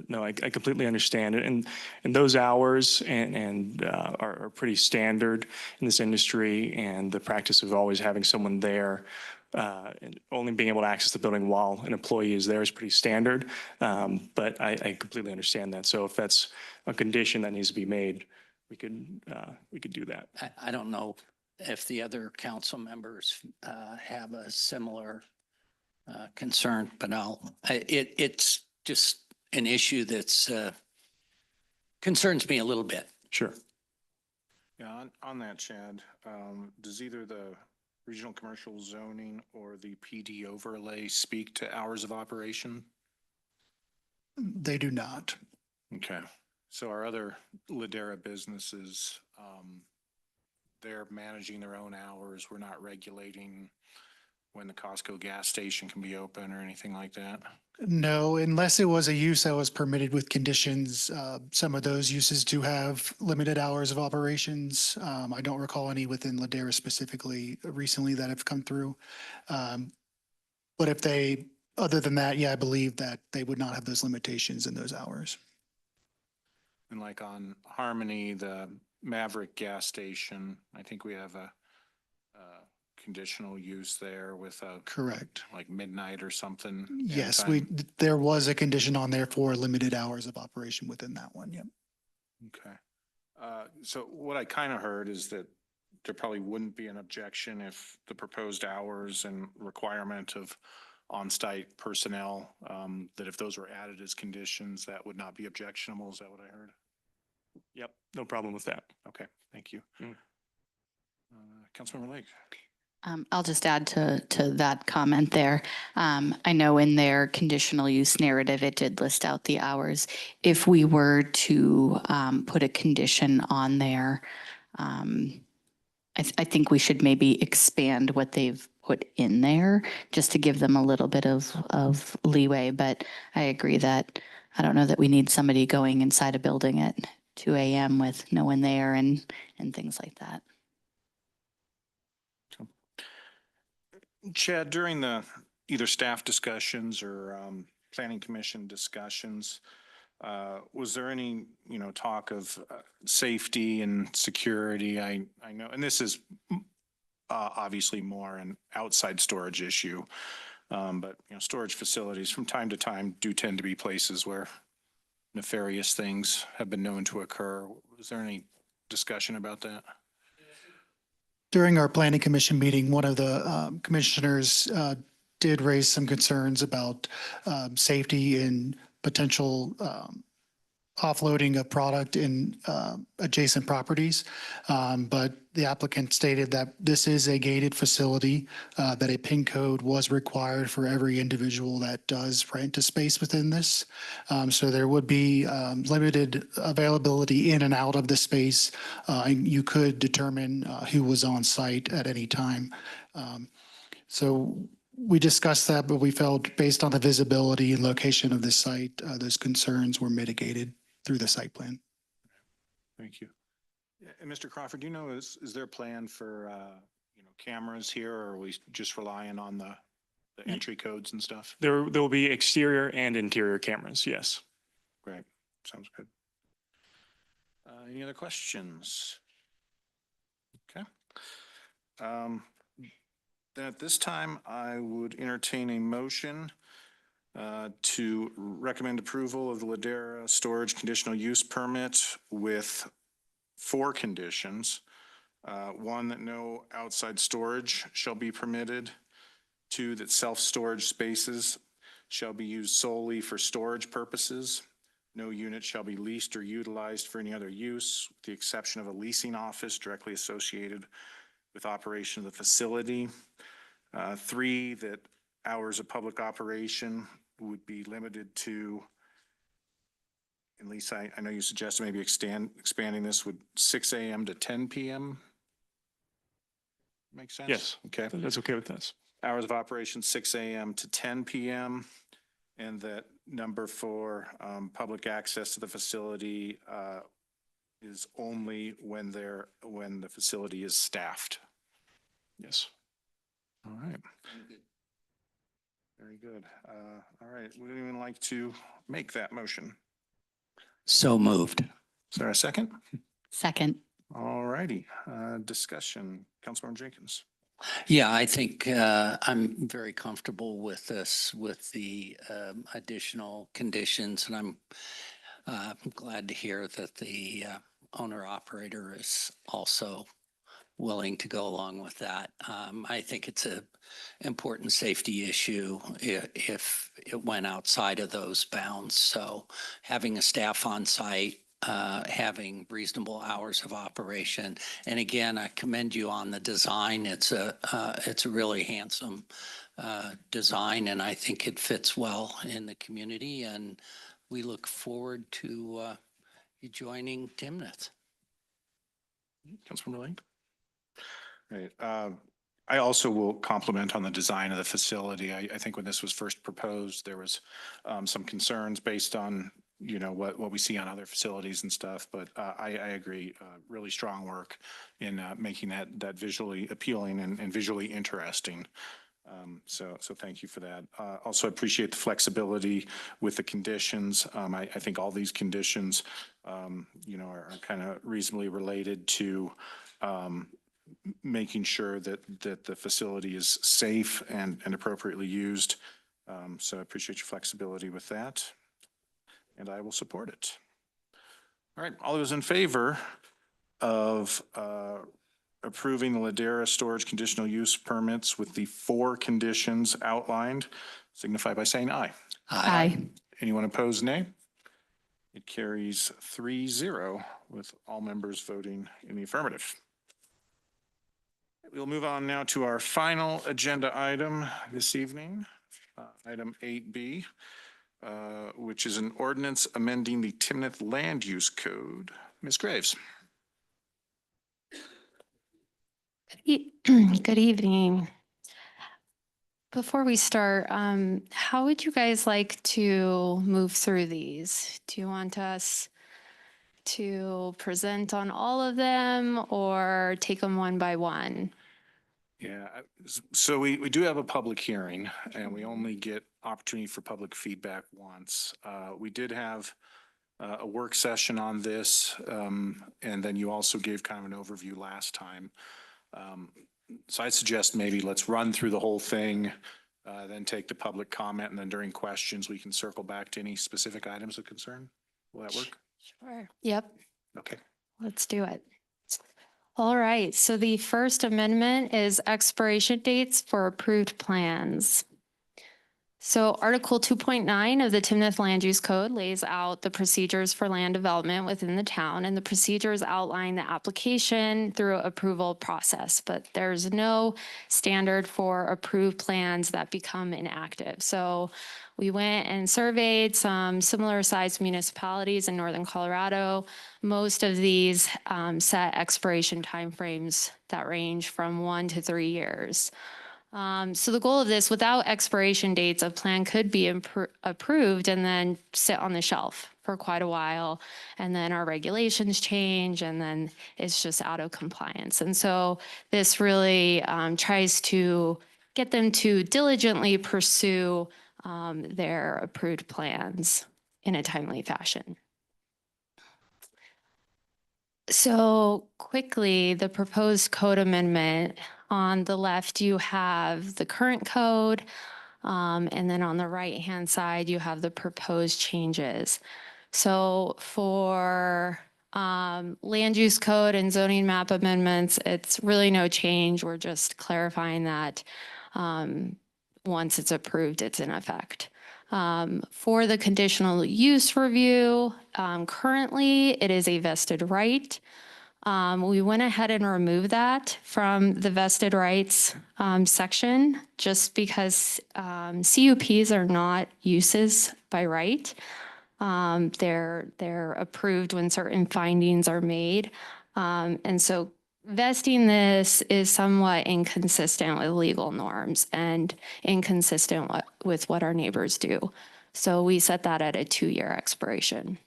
No, I completely understand it. And those hours are pretty standard in this industry, and the practice of always having someone there and only being able to access the building while an employee is there is pretty standard. But I completely understand that. So if that's a condition that needs to be made, we could do that. I don't know if the other council members have a similar concern, but it's just an issue that's concerns me a little bit. Sure. Yeah, on that, Chad, does either the regional commercial zoning or the PD overlay speak to hours of operation? They do not. Okay, so our other Ladera businesses, they're managing their own hours. We're not regulating when the Costco gas station can be open or anything like that? No, unless it was a use that was permitted with conditions. Some of those uses do have limited hours of operations. I don't recall any within Ladera specifically recently that have come through. But if they, other than that, yeah, I believe that they would not have those limitations in those hours. And like on Harmony, the Maverick gas station, I think we have a conditional use there with a Correct. like midnight or something. Yes, anytime. there was a condition on there for limited hours of operation within that one. Yep. Okay. So what I kind of heard is that there probably wouldn't be an objection if the proposed hours and requirement of on-site personnel, that if those were added as conditions, that would not be objectionable. Is that what I heard? Yep. No problem with that. Okay, thank you. Mm. Councilmember Lake. I'll just add to that comment there. I know in their conditional use narrative, it did list out the hours. If we were to put a condition on there, I think we should maybe expand what they've put in there just to give them a little bit of leeway. But I agree that I don't know that we need somebody going inside a building at 2 a.m. with no one there and things like that. Chad, during the either staff discussions or planning commission discussions, was there any, talk of safety and security? I know, and this is obviously more an outside storage issue, but storage facilities from time to time do tend to be places where nefarious things have been known to occur. Was there any discussion about that? During our planning commission meeting, one of the commissioners did raise some concerns about safety and potential offloading of product in adjacent properties. But the applicant stated that this is a gated facility, that a PIN code was required for every individual that does rent a space within this. So there would be limited availability in and out of the space. And you could determine who was on site at any time. So we discussed that, but we felt based on the visibility and location of the site, those concerns were mitigated through the site plan. Thank you. And Mr. Crawford, do you know, is there a plan for, cameras here, or are we just relying on the entry codes and stuff? There will be exterior and interior cameras. Yes. Great. Sounds good. Any other questions? Okay. Then at this time, I would entertain a motion to recommend approval of the Ladera Storage Conditional Use Permit with 4 conditions. 1, that no outside storage shall be permitted. 2, that self-storage spaces shall be used solely for storage purposes. No unit shall be leased or utilized for any other use, with the exception of a leasing office directly associated with operation of the facility. 3, that hours of public operation would be limited to, at least I know you suggested maybe expanding this with 6 a.m. to 10 p.m. Make sense? Yes. Okay. That's okay with us. Hours of operation, 6 a.m. to 10 p.m. And that number 4, public access to the facility is only when the facility is staffed. Yes. All right. Very good. All right. Would anyone like to make that motion? So moved. Is there a second? Second. All righty. Discussion. Councilmember Jenkins. Yeah, I think I'm very comfortable with this, with the additional conditions, and I'm glad to hear that the owner operator is also willing to go along with that. I think it's a important safety issue if it went outside of those bounds. So having a staff on site, having reasonable hours of operation. And again, I commend you on the design. It's a really handsome design, and I think it fits well in the community. And we look forward to you joining Timnath. Councilmember Lane. Right. I also will compliment on the design of the facility. I think when this was first proposed, there was some concerns based on, what we see on other facilities and stuff. But I agree, really strong work in making that visually appealing and visually interesting. So thank you for that. Also appreciate the flexibility with the conditions. I think all these conditions, are kind of reasonably related to making sure that the facility is safe and appropriately used. So I appreciate your flexibility with that, and I will support it. All right, all those in favor of approving the Ladera storage conditional use permits with the 4 conditions outlined, signify by saying aye. Aye. Anyone opposed, nay? It carries 3-0 with all members voting in the affirmative. We'll move on now to our final agenda item this evening, item 8B, which is an ordinance amending the Timnath Land Use Code. Ms. Graves. Good evening. Before we start, how would you guys like to move through these? Do you want us to present on all of them or take them one by one? Yeah, so we do have a public hearing and we only get opportunity for public feedback once. We did have a work session on this, and then you also gave kind of an overview last time. So I suggest maybe let's run through the whole thing, then take the public comment, and then during questions, we can circle back to any specific items of concern. Will that work? Sure. Yep, Okay. let's do it. All right, so the first amendment is expiration dates for approved plans. So Article 2.9 of the Timnath Land Use Code lays out the procedures for land development within the town, and the procedures outline the application through approval process, but there's no standard for approved plans that become inactive. So we went and surveyed some similar sized municipalities in northern Colorado. Most of these set expiration timeframes that range from 1 to 3 years. So the goal of this, without expiration dates, a plan could be approved and then sit on the shelf for quite a while. And then our regulations change and then it's just out of compliance. And so this really tries to get them to diligently pursue their approved plans in a timely fashion. So quickly, the proposed code amendment, on the left, you have the current code, and then on the right-hand side, you have the proposed changes. So for land use code and zoning map amendments, it's really no change. We're just clarifying that once it's approved, it's in effect. For the conditional use review, currently it is a vested right. We went ahead and removed that from the vested rights section just because CUPs are not uses by right. They're approved when certain findings are made. And so vesting this is somewhat inconsistent with legal norms and inconsistent with what our neighbors do. So we set that at a 2-year expiration.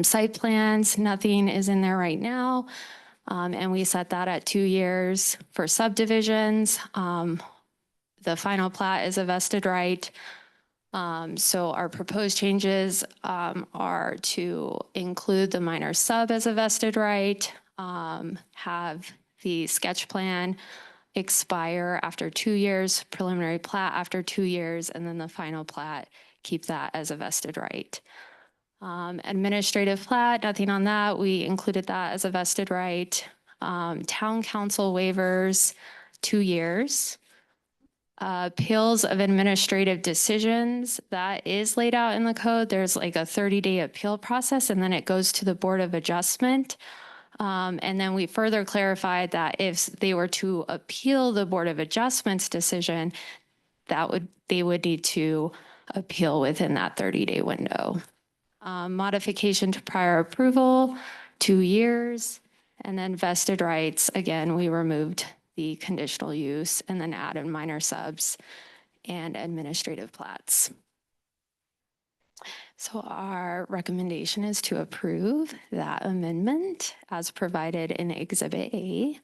Site plans, nothing is in there right now. And we set that at 2 years. For subdivisions, the final plat is a vested right. So our proposed changes are to include the minor sub as a vested right, have the sketch plan expire after 2 years, preliminary plat after 2 years, and then the final plat, keep that as a vested right. Administrative plat, nothing on that. We included that as a vested right. Town council waivers, 2 years. Appeals of administrative decisions, that is laid out in the code. There's like a 30-day appeal process, and then it goes to the Board of Adjustment. And then we further clarified that if they were to appeal the Board of Adjustment's decision, they would need to appeal within that 30-day window. Modification to prior approval, 2 years. And then vested rights, again, we removed the conditional use and then added minor subs and administrative plats. So our recommendation is to approve that amendment as provided in Exhibit A.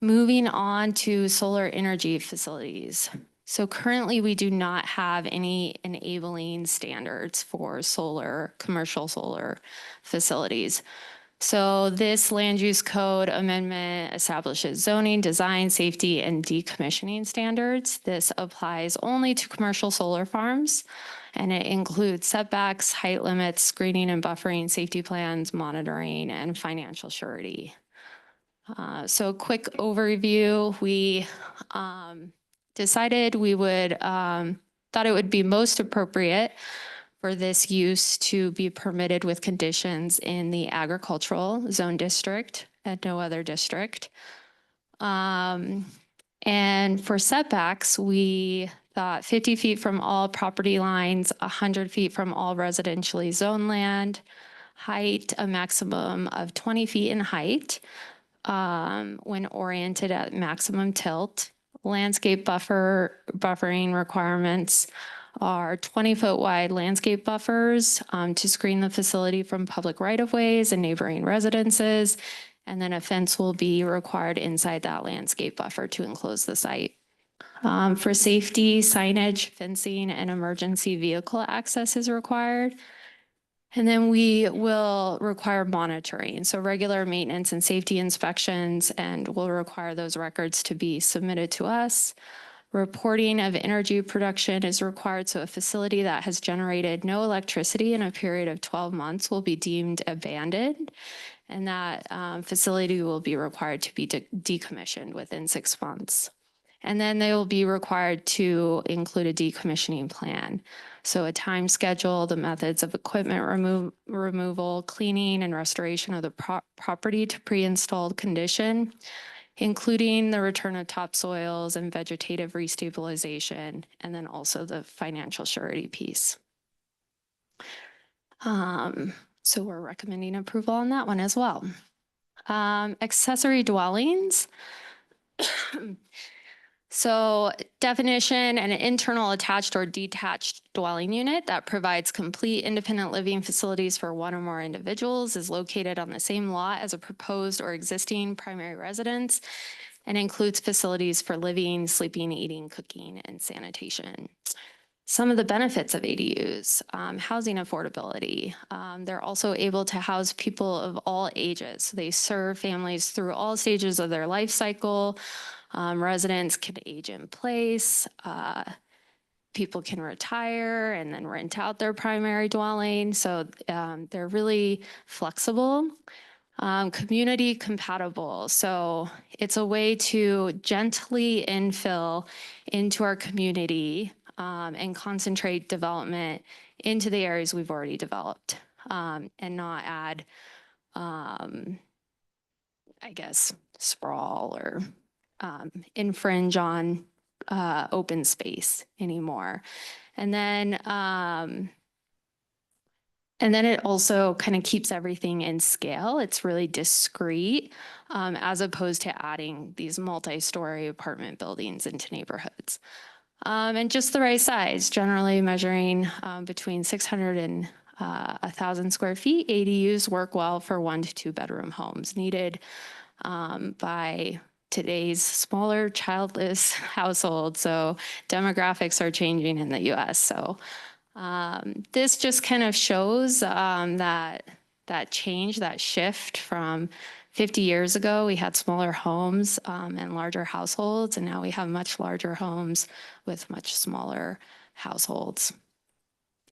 Moving on to solar energy facilities. So currently we do not have any enabling standards for commercial solar facilities. So this land use code amendment establishes zoning, design, safety, and decommissioning standards. This applies only to commercial solar farms, and it includes setbacks, height limits, screening and buffering, safety plans, monitoring, and financial surety. So quick overview, we decided we would, thought it would be most appropriate for this use to be permitted with conditions in the agricultural zone district and no other district. And for setbacks, we thought 50 feet from all property lines, 100 feet from all residentially zoned land, height, a maximum of 20 feet in height when oriented at maximum tilt. Landscape buffering requirements are 20-foot wide landscape buffers to screen the facility from public right-of-ways and neighboring residences. And then a fence will be required inside that landscape buffer to enclose the site. For safety, signage, fencing, and emergency vehicle access is required. And then we will require monitoring, so regular maintenance and safety inspections, and we'll require those records to be submitted to us. Reporting of energy production is required, so a facility that has generated no electricity in a period of 12 months will be deemed abandoned, and that facility will be required to be decommissioned within 6 months. And then they will be required to include a decommissioning plan. So a time schedule, the methods of equipment removal, cleaning and restoration of the property to pre-installed condition, including the return of topsoils and vegetative restabilization, and then also the financial surety piece. So we're recommending approval on that one as well. Accessory dwellings. So definition, an internal attached or detached dwelling unit that provides complete independent living facilities for one or more individuals, is located on the same lot as a proposed or existing primary residence, and includes facilities for living, sleeping, eating, cooking, and sanitation. Some of the benefits of ADUs, housing affordability. They're also able to house people of all ages. They serve families through all stages of their life cycle. Residents can age in place. People can retire and then rent out their primary dwelling. So they're really flexible. Community compatible. So it's a way to gently infill into our community and concentrate development into the areas we've already developed and not add, I guess, sprawl or infringe on open space anymore. And then it also kind of keeps everything in scale. It's really discrete as opposed to adding these multi-story apartment buildings into neighborhoods. and just the right size, generally measuring between 600 and 1,000 square feet. ADUs work well for 1 to 2 bedroom homes needed by today's smaller childless households. So demographics are changing in the US. So this just kind of shows that change, that shift from 50 years ago. We had smaller homes and larger households, and now we have much larger homes with much smaller households.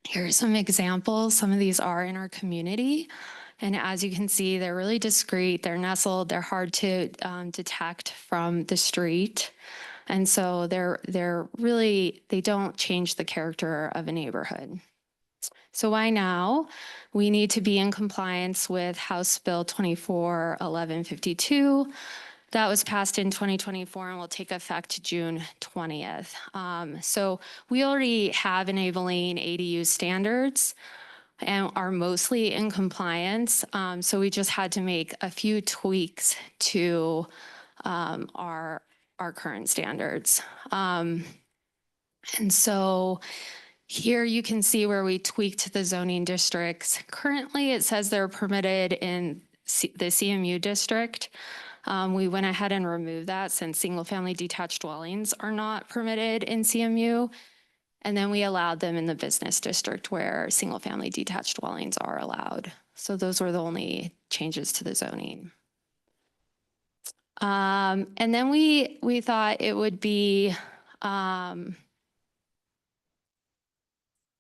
Here are some examples. Some of these are in our community. And as you can see, they're really discreet, they're nestled, they're hard to detect from the street. And so they don't change the character of a neighborhood. So why now? We need to be in compliance with House Bill 24-1152. That was passed in 2024 and will take effect June 20th. So we already have enabling ADU standards and are mostly in compliance. So we just had to make a few tweaks to our current standards. And so here you can see where we tweaked the zoning districts. Currently, it says they're permitted in the CMU district. We went ahead and removed that since single-family detached dwellings are not permitted in CMU. And then we allowed them in the business district where single-family detached dwellings are allowed. So those were the only changes to the zoning. And then we thought it would be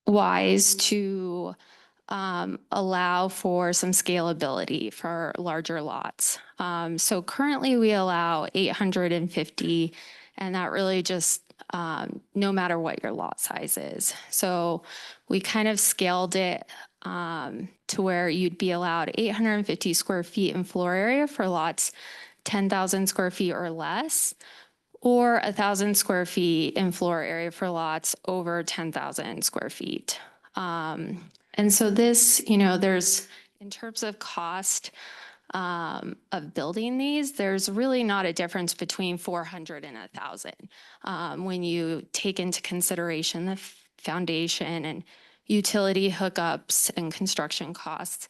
wise to allow for some scalability for larger lots. So currently we allow 850, and that really just no matter what your lot size is. So we kind of scaled it to where you'd be allowed 850 square feet in floor area for lots 10,000 square feet or less, or 1,000 square feet in floor area for lots over 10,000 square feet. And so this, there's, in terms of cost of building these, there's really not a difference between 400 and 1,000 when you take into consideration the foundation and utility hookups and construction costs.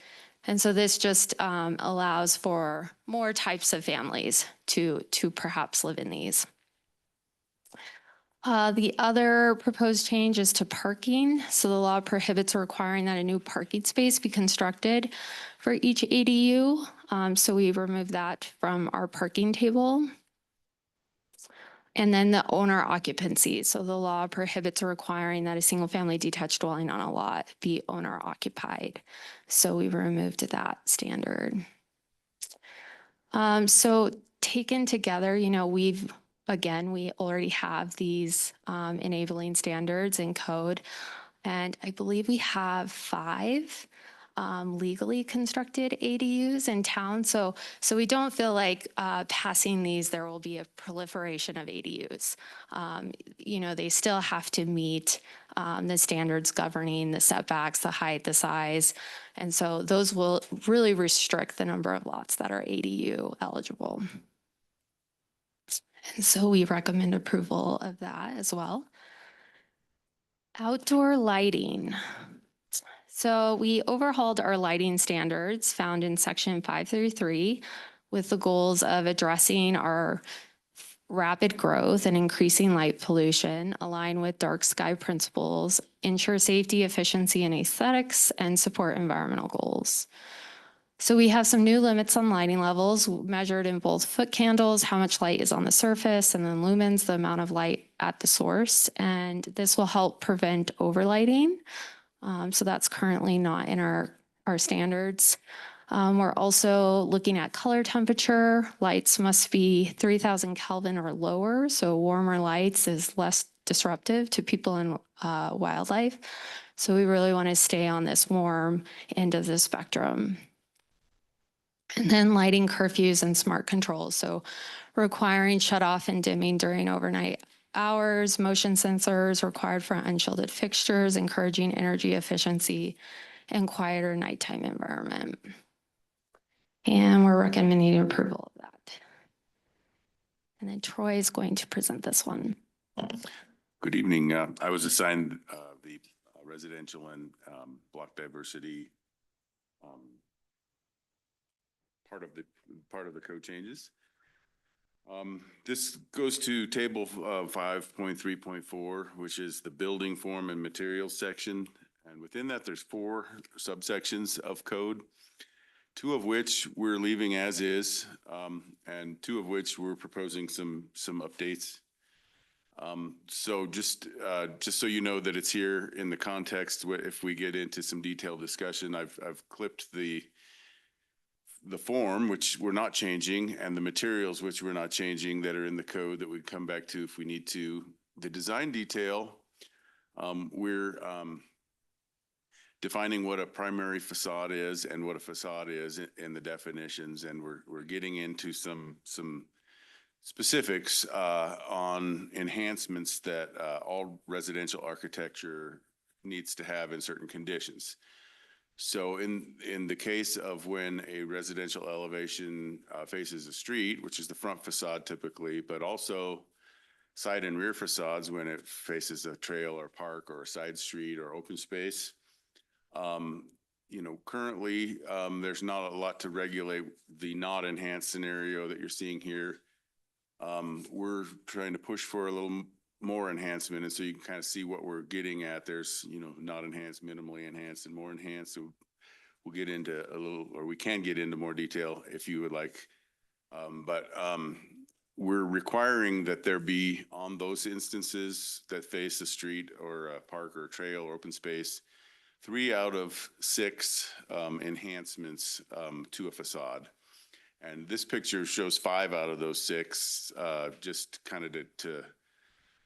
And so this just allows for more types of families to perhaps live in these. The other proposed change is to parking. So the law prohibits requiring that a new parking space be constructed for each ADU. So we removed that from our parking table. And then the owner occupancy. So the law prohibits requiring that a single family detached dwelling on a lot be owner occupied. So we removed that standard. So taken together, we already have these enabling standards in code, and I believe we have 5 legally constructed ADUs in town. So we don't feel like passing these, there will be a proliferation of ADUs. They still have to meet the standards governing the setbacks, the height, the size. And so those will really restrict the number of lots that are ADU eligible. And so we recommend approval of that as well. Outdoor lighting. So we overhauled our lighting standards found in section 533 with the goals of addressing our rapid growth and increasing light pollution, align with dark sky principles, ensure safety, efficiency, and aesthetics, and support environmental goals. So we have some new limits on lighting levels measured in both foot candles, how much light is on the surface, and then lumens, the amount of light at the source. And this will help prevent overlighting. So that's currently not in our standards. We're also looking at color temperature. Lights must be 3,000 Kelvin or lower. So warmer lights is less disruptive to people and wildlife. So we really want to stay on this warm end of the spectrum. And then lighting curfews and smart controls. So requiring shut off and dimming during overnight hours, motion sensors required for unshielded fixtures, encouraging energy efficiency and quieter nighttime environment. And we're recommending approval of that. And then Troy is going to present this one. Good evening. I was assigned the residential and block diversity part of the code changes. This goes to table 5.3.4, which is the building form and materials section. And within that, there's 4 subsections of code, 2 of which we're leaving as is, and 2 of which we're proposing some updates. So just so you know that it's here in the context, if we get into some detailed discussion, I've clipped the form, which we're not changing, and the materials, which we're not changing, that are in the code that we'd come back to if we need to. The design detail, we're defining what a primary facade is and what a facade is in the definitions, and we're getting into some specifics on enhancements that all residential architecture needs to have in certain conditions. So in the case of when a residential elevation faces a street, which is the front facade typically, but also side and rear facades when it faces a trail or park or a side street or open space. Currently there's not a lot to regulate the not enhanced scenario that you're seeing here. We're trying to push for a little more enhancement, and so you can kind of see what we're getting at. There's, not enhanced, minimally enhanced, and more enhanced. So we'll get into we can get into more detail if you would like. But we're requiring that there be, on those instances that face a street or a park or a trail or open space, 3 out of 6 enhancements to a facade. And this picture shows 5 out of those 6, just kind of to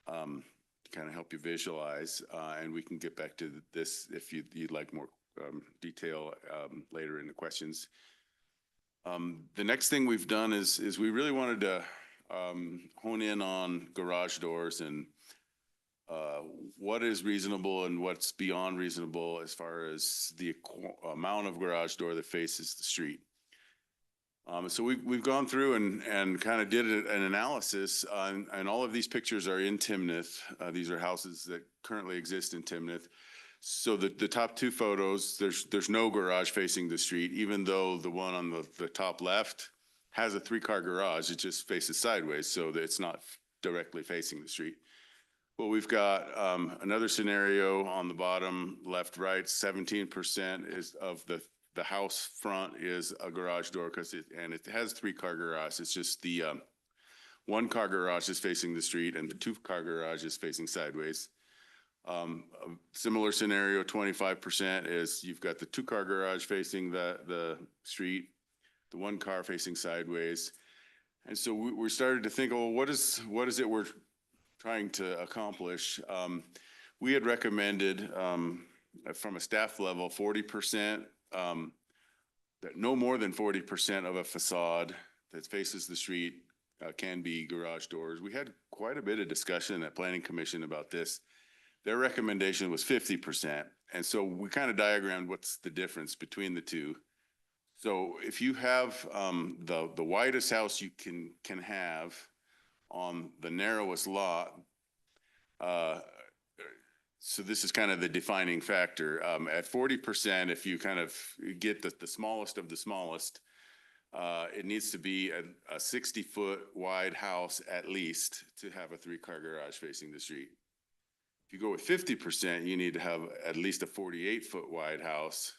kind of help you visualize. And we can get back to this if you'd like more detail later in the questions. The next thing we've done is we really wanted to hone in on garage doors and what is reasonable and what's beyond reasonable as far as the amount of garage door that faces the street. So we've gone through and kind of did an analysis and all of these pictures are in Timnath. These are houses that currently exist in Timnath. So the top 2 photos, there's no garage facing the street, even though the one on the top left has a 3-car garage. It just faces sideways, so that it's not directly facing the street. Well, we've got another scenario on the bottom left, right. 17% is of the house front is a garage door and it has 3-car garage. It's just the 1-car garage is facing the street and the 2-car garage is facing sideways. A similar scenario, 25% is you've got the 2-car garage facing the street, the 1-car facing sideways. And so we started to think, well, what is it we're trying to accomplish? We had recommended from a staff level 40%, that no more than 40% of a facade that faces the street can be garage doors. We had quite a bit of discussion at Planning Commission about this. Their recommendation was 50%. And so we kind of diagrammed what's the difference between the two. So if you have the widest house you can have on the narrowest lot, so this is kind of the defining factor. At 40%, if you kind of get the smallest of the smallest, it needs to be a 60-foot wide house at least to have a 3-car garage facing the street. If you go with 50%, you need to have at least a 48-foot wide house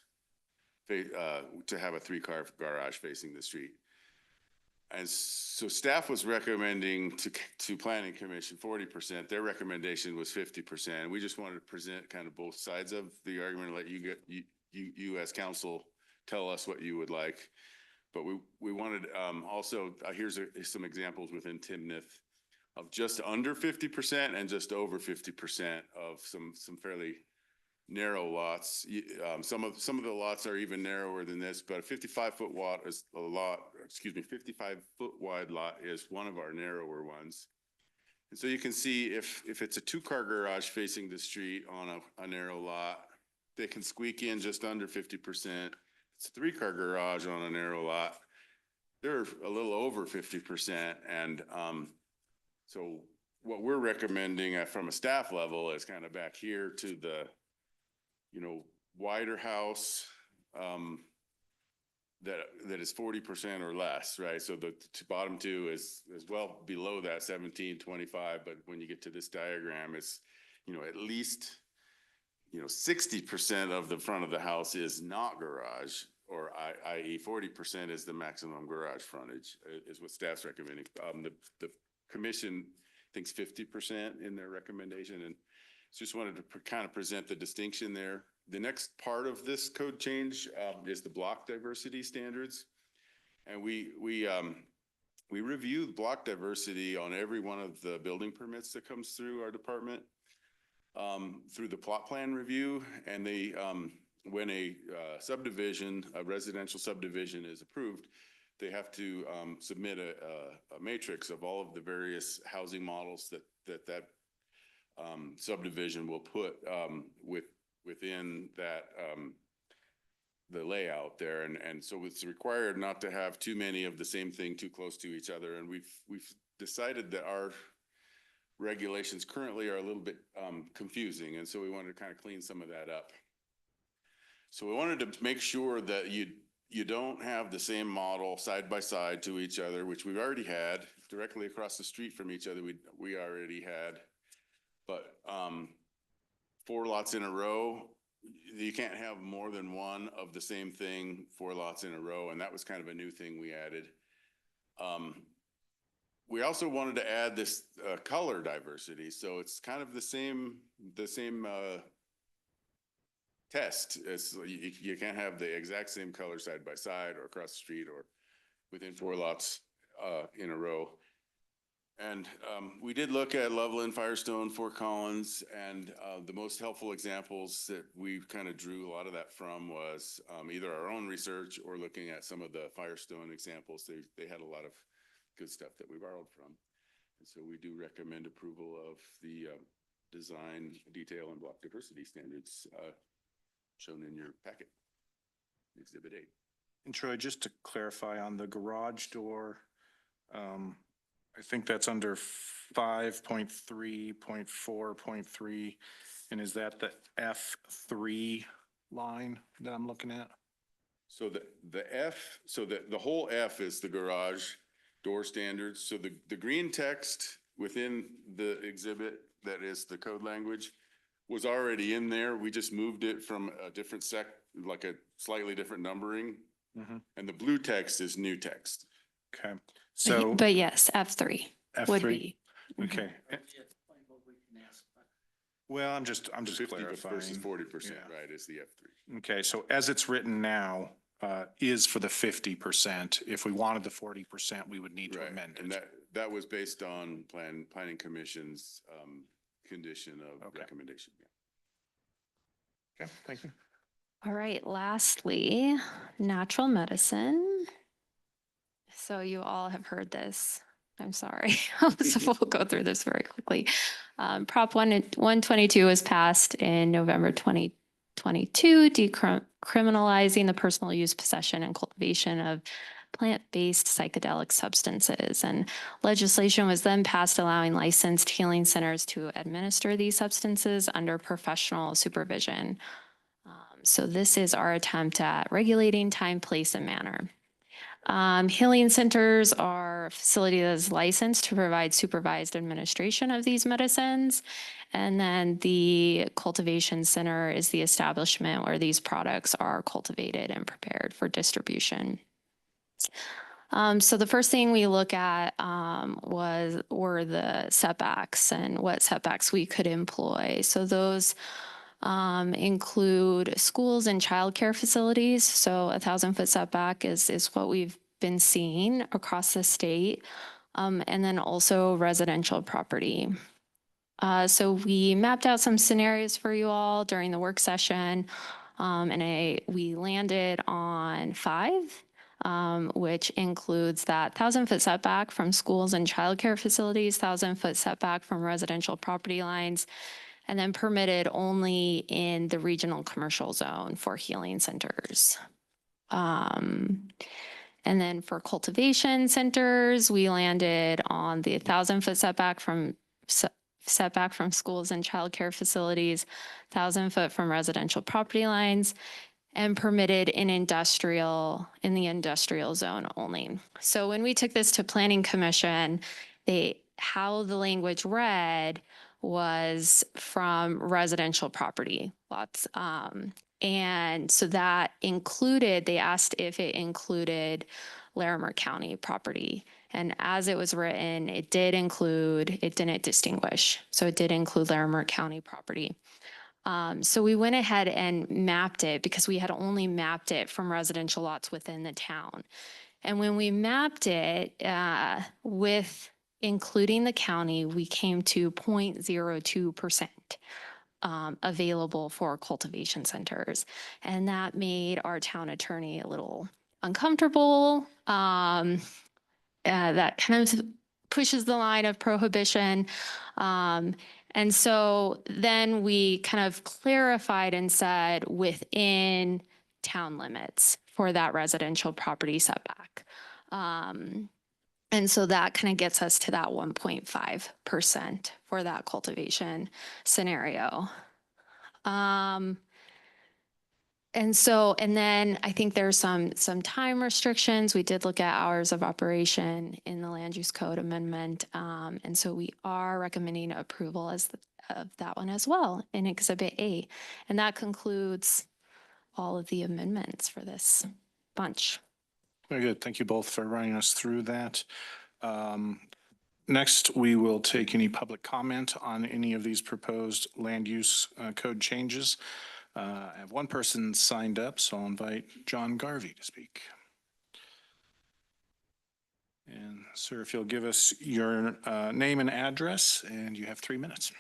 to have a 3-car garage facing the street. And so staff was recommending to Planning Commission 40%. Their recommendation was 50%. We just wanted to present kind of both sides of the argument and let you as council tell us what you would like. But we wanted also, here's some examples within Timnath of just under 50% and just over 50% of some fairly narrow lots. Some of the lots are even narrower than this, but a 55-foot lot is a lot, 55-foot wide lot is one of our narrower ones. And so you can see if it's a 2-car garage facing the street on a narrow lot, they can squeak in just under 50%. It's a 3-car garage on a narrow lot, they're a little over 50%. And so what we're recommending from a staff level is kind of back here to the, wider house, that is 40% or less, right? So the bottom two is well below that 1725, but when you get to this diagram, it's, at least, 60% of the front of the house is not garage, or i.e. 40% is the maximum garage frontage, is what staff's recommending. The commission thinks 50% in their recommendation, and just wanted to kind of present the distinction there. The next part of this code change is the block diversity standards. And we review block diversity on every one of the building permits that comes through our department, through the plot plan review. And they, when a subdivision, a residential subdivision is approved, they have to submit a matrix of all of the various housing models that subdivision will put within that the layout there, and so it's required not to have too many of the same thing too close to each other. And we've decided that our regulations currently are a little bit confusing, and so we wanted to kind of clean some of that up. So we wanted to make sure that you don't have the same model side by side to each other, which we've already had directly across the street from each other. We already had, but 4 lots in a row, you can't have more than one of the same thing 4 lots in a row, and that was kind of a new thing we added. We also wanted to add this color diversity, so it's kind of the same test. You can't have the exact same color side by side or across the street or within 4 lots in a row. And we did look at Loveland, Firestone, Fort Collins, and the most helpful examples that we kind of drew a lot of that from was either our own research or looking at some of the Firestone examples. They had a lot of good stuff that we borrowed from. And so we do recommend approval of the design, detail, and block diversity standards shown in your packet, Exhibit 8. And Troy, just to clarify on the garage door, I think that's under 5.3.4.3. And is that the F3 line that I'm looking at? So the whole F is the garage door standards. So the green text within the exhibit, that is the code language, was already in there. We just moved it from a different like a slightly different numbering. And the blue text is new text. Okay. So But yes, F3 would F3. be. Okay. Well, I'm just 50 clarifying. versus 40%, Yeah. right, is the F3. Okay, so as it's written now, is for the 50%. If we wanted the 40%, we would need to Right, amend and it. that was based on planning commission's condition of Okay. recommendation. Yeah. Okay, thank you. All right, lastly, natural medicine. So you all have heard this. I'm sorry. So we'll go through this very quickly. Prop 122 was passed in November 2022, decriminalizing the personal use, possession, and cultivation of plant-based psychedelic substances. And legislation was then passed allowing licensed healing centers to administer these substances under professional supervision. So this is our attempt at regulating time, place, and manner. Healing centers are a facility that is licensed to provide supervised administration of these medicines. And then the cultivation center is the establishment where these products are cultivated and prepared for distribution. So the first thing we look at were the setbacks and what setbacks we could employ. So those include schools and childcare facilities. So 1,000-foot setback is what we've been seeing across the state. And then also residential property. So we mapped out some scenarios for you all during the work session. And we landed on 5, which includes that 1,000-foot setback from schools and childcare facilities, 1,000-foot setback from residential property lines, and then permitted only in the regional commercial zone for healing centers. And then for cultivation centers, we landed on the 1,000-foot setback from setback from schools and childcare facilities, 1,000 foot from residential property lines, and permitted in the industrial zone only. So when we took this to Planning Commission, how the language read was from residential property lots. And so that included, they asked if it included Larimer County property. And as it was written, it didn't distinguish. So it did include Larimer County property. So we went ahead and mapped it because we had only mapped it from residential lots within the town. And when we mapped it with including the county, we came to 0.02% available for cultivation centers. And that made our town attorney a little uncomfortable. That kind of pushes the line of prohibition. And so then we kind of clarified and said within town limits for that residential property setback. And so that kind of gets us to that 1.5% for that cultivation scenario. And then I think there's some time restrictions. We did look at hours of operation in the land use code amendment. And so we are recommending approval of that one as well in Exhibit A. And that concludes all of the amendments for this bunch. Very good. Thank you both for running us through that. Next, we will take any public comment on any of these proposed land use code changes. I have one person signed up, so I'll invite John Garvey to speak. And sir, if you'll give us your name and address, and you have 3 minutes.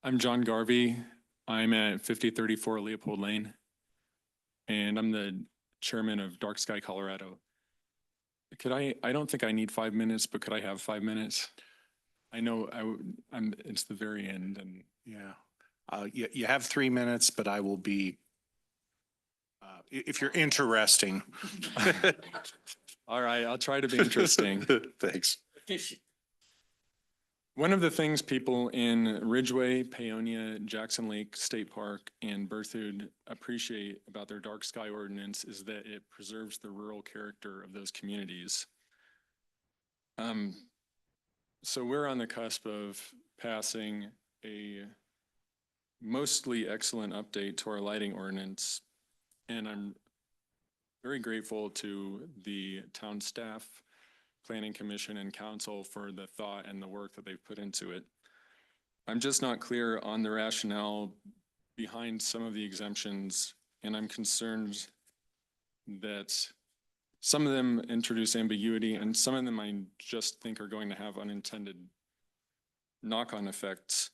I'm John Garvey. I'm at 5034 Leopold Lane, and I'm the chairman of Dark Sky, Colorado. I don't think I need 5 minutes, but could I have 5 minutes? I know it's the very end, and Yeah. You have 3 minutes, but I will be, if you're interesting. all right, I'll try to be interesting. Thanks. One of the things people in Ridgeway, Paonia, Jackson Lake State Park, and Berthoud appreciate about their dark sky ordinance is that it preserves the rural character of those communities. So we're on the cusp of passing a mostly excellent update to our lighting ordinance, and I'm very grateful to the town staff, Planning Commission, and council for the thought and the work that they've put into it. I'm just not clear on the rationale behind some of the exemptions, and I'm concerned that some of them introduce ambiguity and some of them I just think are going to have unintended knock-on effects.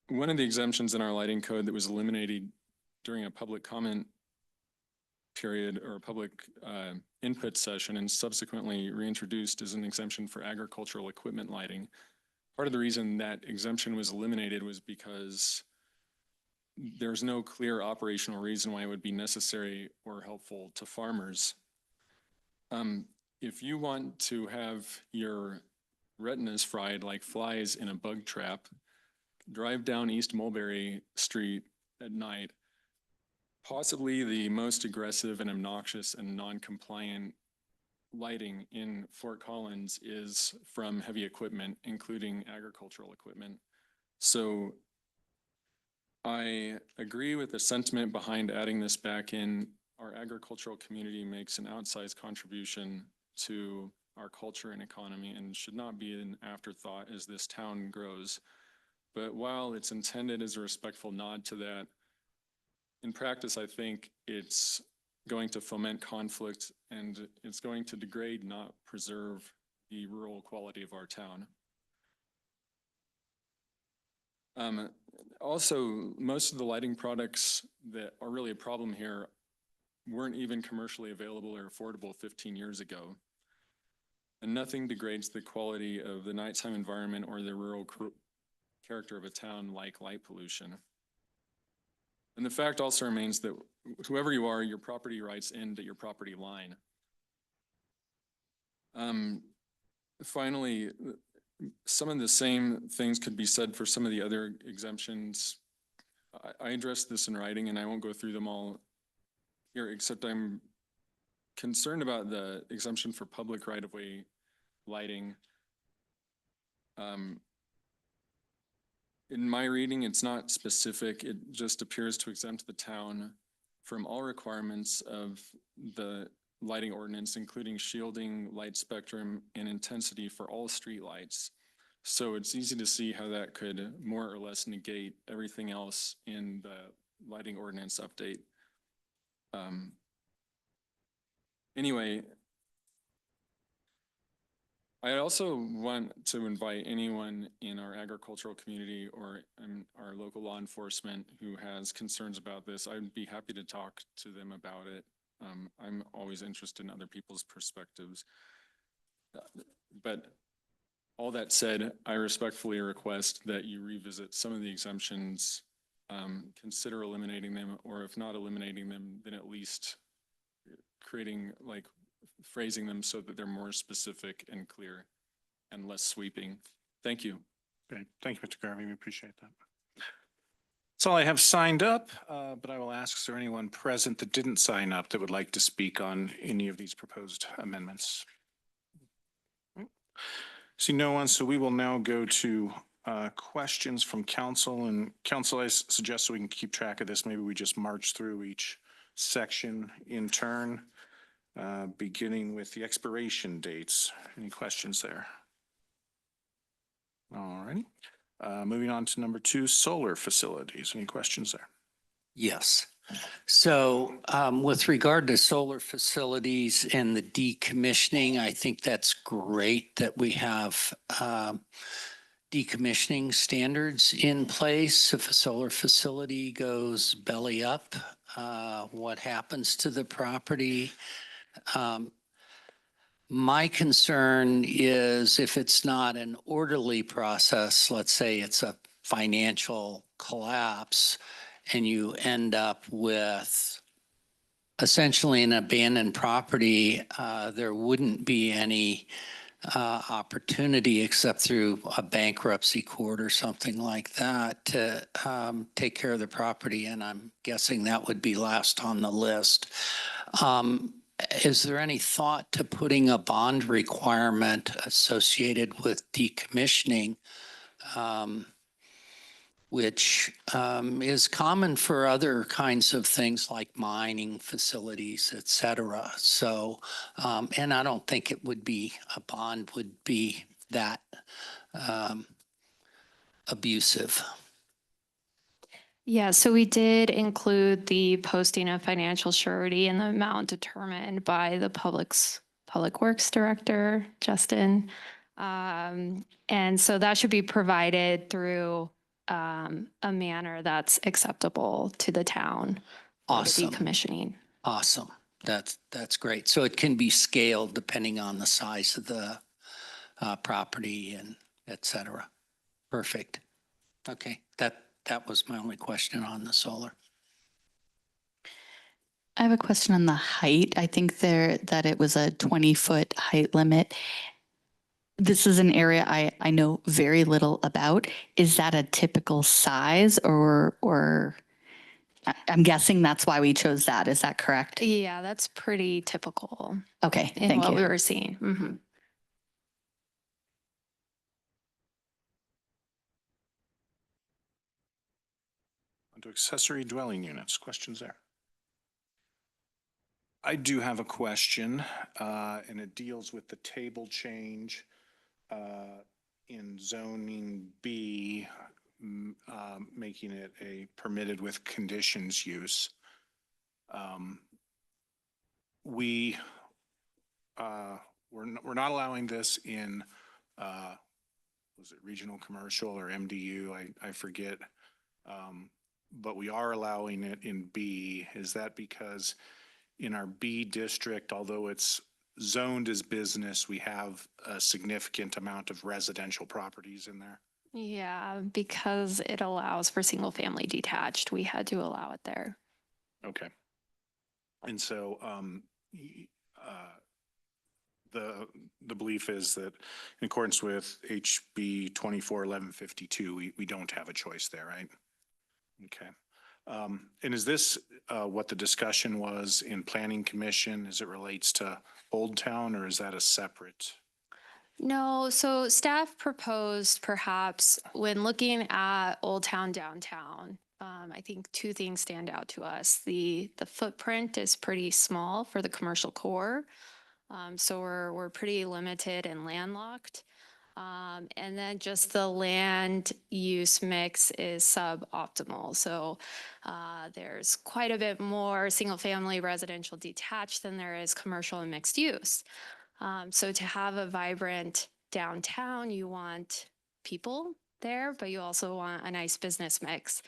One of the exemptions in our lighting code that was eliminated during a public comment period or a public input session and subsequently reintroduced is an exemption for agricultural equipment lighting. Part of the reason that exemption was eliminated was because there's no clear operational reason why it would be necessary or helpful to farmers. If you want to have your retinas fried like flies in a bug trap, drive down East Mulberry Street at night. Possibly the most aggressive and obnoxious and non-compliant lighting in Fort Collins is from heavy equipment, including agricultural equipment. So I agree with the sentiment behind adding this back in. Our agricultural community makes an outsized contribution to our culture and economy and should not be an afterthought as this town grows. But while it's intended as a respectful nod to that, in practice, I think it's going to foment conflict and it's going to degrade, not preserve, the rural quality of our town. Also, most of the lighting products that are really a problem here weren't even commercially available or affordable 15 years ago. And nothing degrades the quality of the nighttime environment or the rural character of a town like light pollution. And the fact also remains that whoever you are, your property rights end at your property line. finally, some of the same things could be said for some of the other exemptions. I addressed this in writing and I won't go through them all here, except I'm concerned about the exemption for public right-of-way lighting. In my reading, it's not specific. It just appears to exempt the town from all requirements of the lighting ordinance, including shielding, light spectrum, and intensity for all streetlights. So it's easy to see how that could more or less negate everything else in the lighting ordinance update. Anyway, I also want to invite anyone in our agricultural community or in our local law enforcement who has concerns about this. I'd be happy to talk to them about it. I'm always interested in other people's perspectives. But all that said, I respectfully request that you revisit some of the exemptions, consider eliminating them, or if not eliminating them, then at least creating, like, phrasing them so that they're more specific and clear and less sweeping. Thank you. Okay, thank you, Mr. Garvey. We appreciate that. That's all I have signed up, but I will ask, is there anyone present that didn't sign up that would like to speak on any of these proposed amendments? See no one, so we will now go to questions from council. And council, I suggest so we can keep track of this, maybe we just march through each section in turn, beginning with the expiration dates. Any questions there? All righty. Moving on to number 2, solar facilities. Any questions there? Yes. So with regard to solar facilities and the decommissioning, I think that's great that we have decommissioning standards in place. If a solar facility goes belly up, what happens to the property? My concern is if it's not an orderly process, let's say it's a financial collapse, and you end up with essentially an abandoned property, there wouldn't be any opportunity except through a bankruptcy court or something like that to take care of the property. And I'm guessing that would be last on the list. Is there any thought to putting a bond requirement associated with decommissioning, which is common for other kinds of things like mining facilities, et cetera? So, and I don't think it would be, a bond would be that abusive. Yeah, so we did include the posting of financial surety and the amount determined by the Public Works Director, Justin. And so that should be provided through a manner that's acceptable to the town. For the Awesome. decommissioning. Awesome. That's great. So it can be scaled depending on the size of the property and et cetera. Perfect. Okay, that was my only question on the solar. I have a question on the height. I think that it was a 20-foot height limit. This is an area I know very little about. Is that a typical size or I'm guessing that's why we chose that. Is that correct? Yeah, that's pretty typical Okay, in thank what we you. were seeing. Mhm. On to accessory dwelling units. Questions there? I do have a question, and it deals with the table change in zoning B, making it a permitted with conditions use. We're not allowing this in, was it regional commercial or MDU? I forget. But we are allowing it in B. Is that because in our B district, although it's zoned as business, we have a significant amount of residential properties in there? Yeah, because it allows for single family detached, we had to allow it there. Okay. And so the belief is that in accordance with HB 241152, we don't have a choice there, right? Okay. And is this what the discussion was in Planning Commission as it relates to Old Town, or is that a separate? No, so staff proposed perhaps when looking at Old Town downtown, I think two things stand out to us. The footprint is pretty small for the commercial core. So we're pretty limited and landlocked. And then just the land use mix is suboptimal. So there's quite a bit more single family residential detached than there is commercial and mixed use. So to have a vibrant downtown, you want people there, but you also want a nice business mix.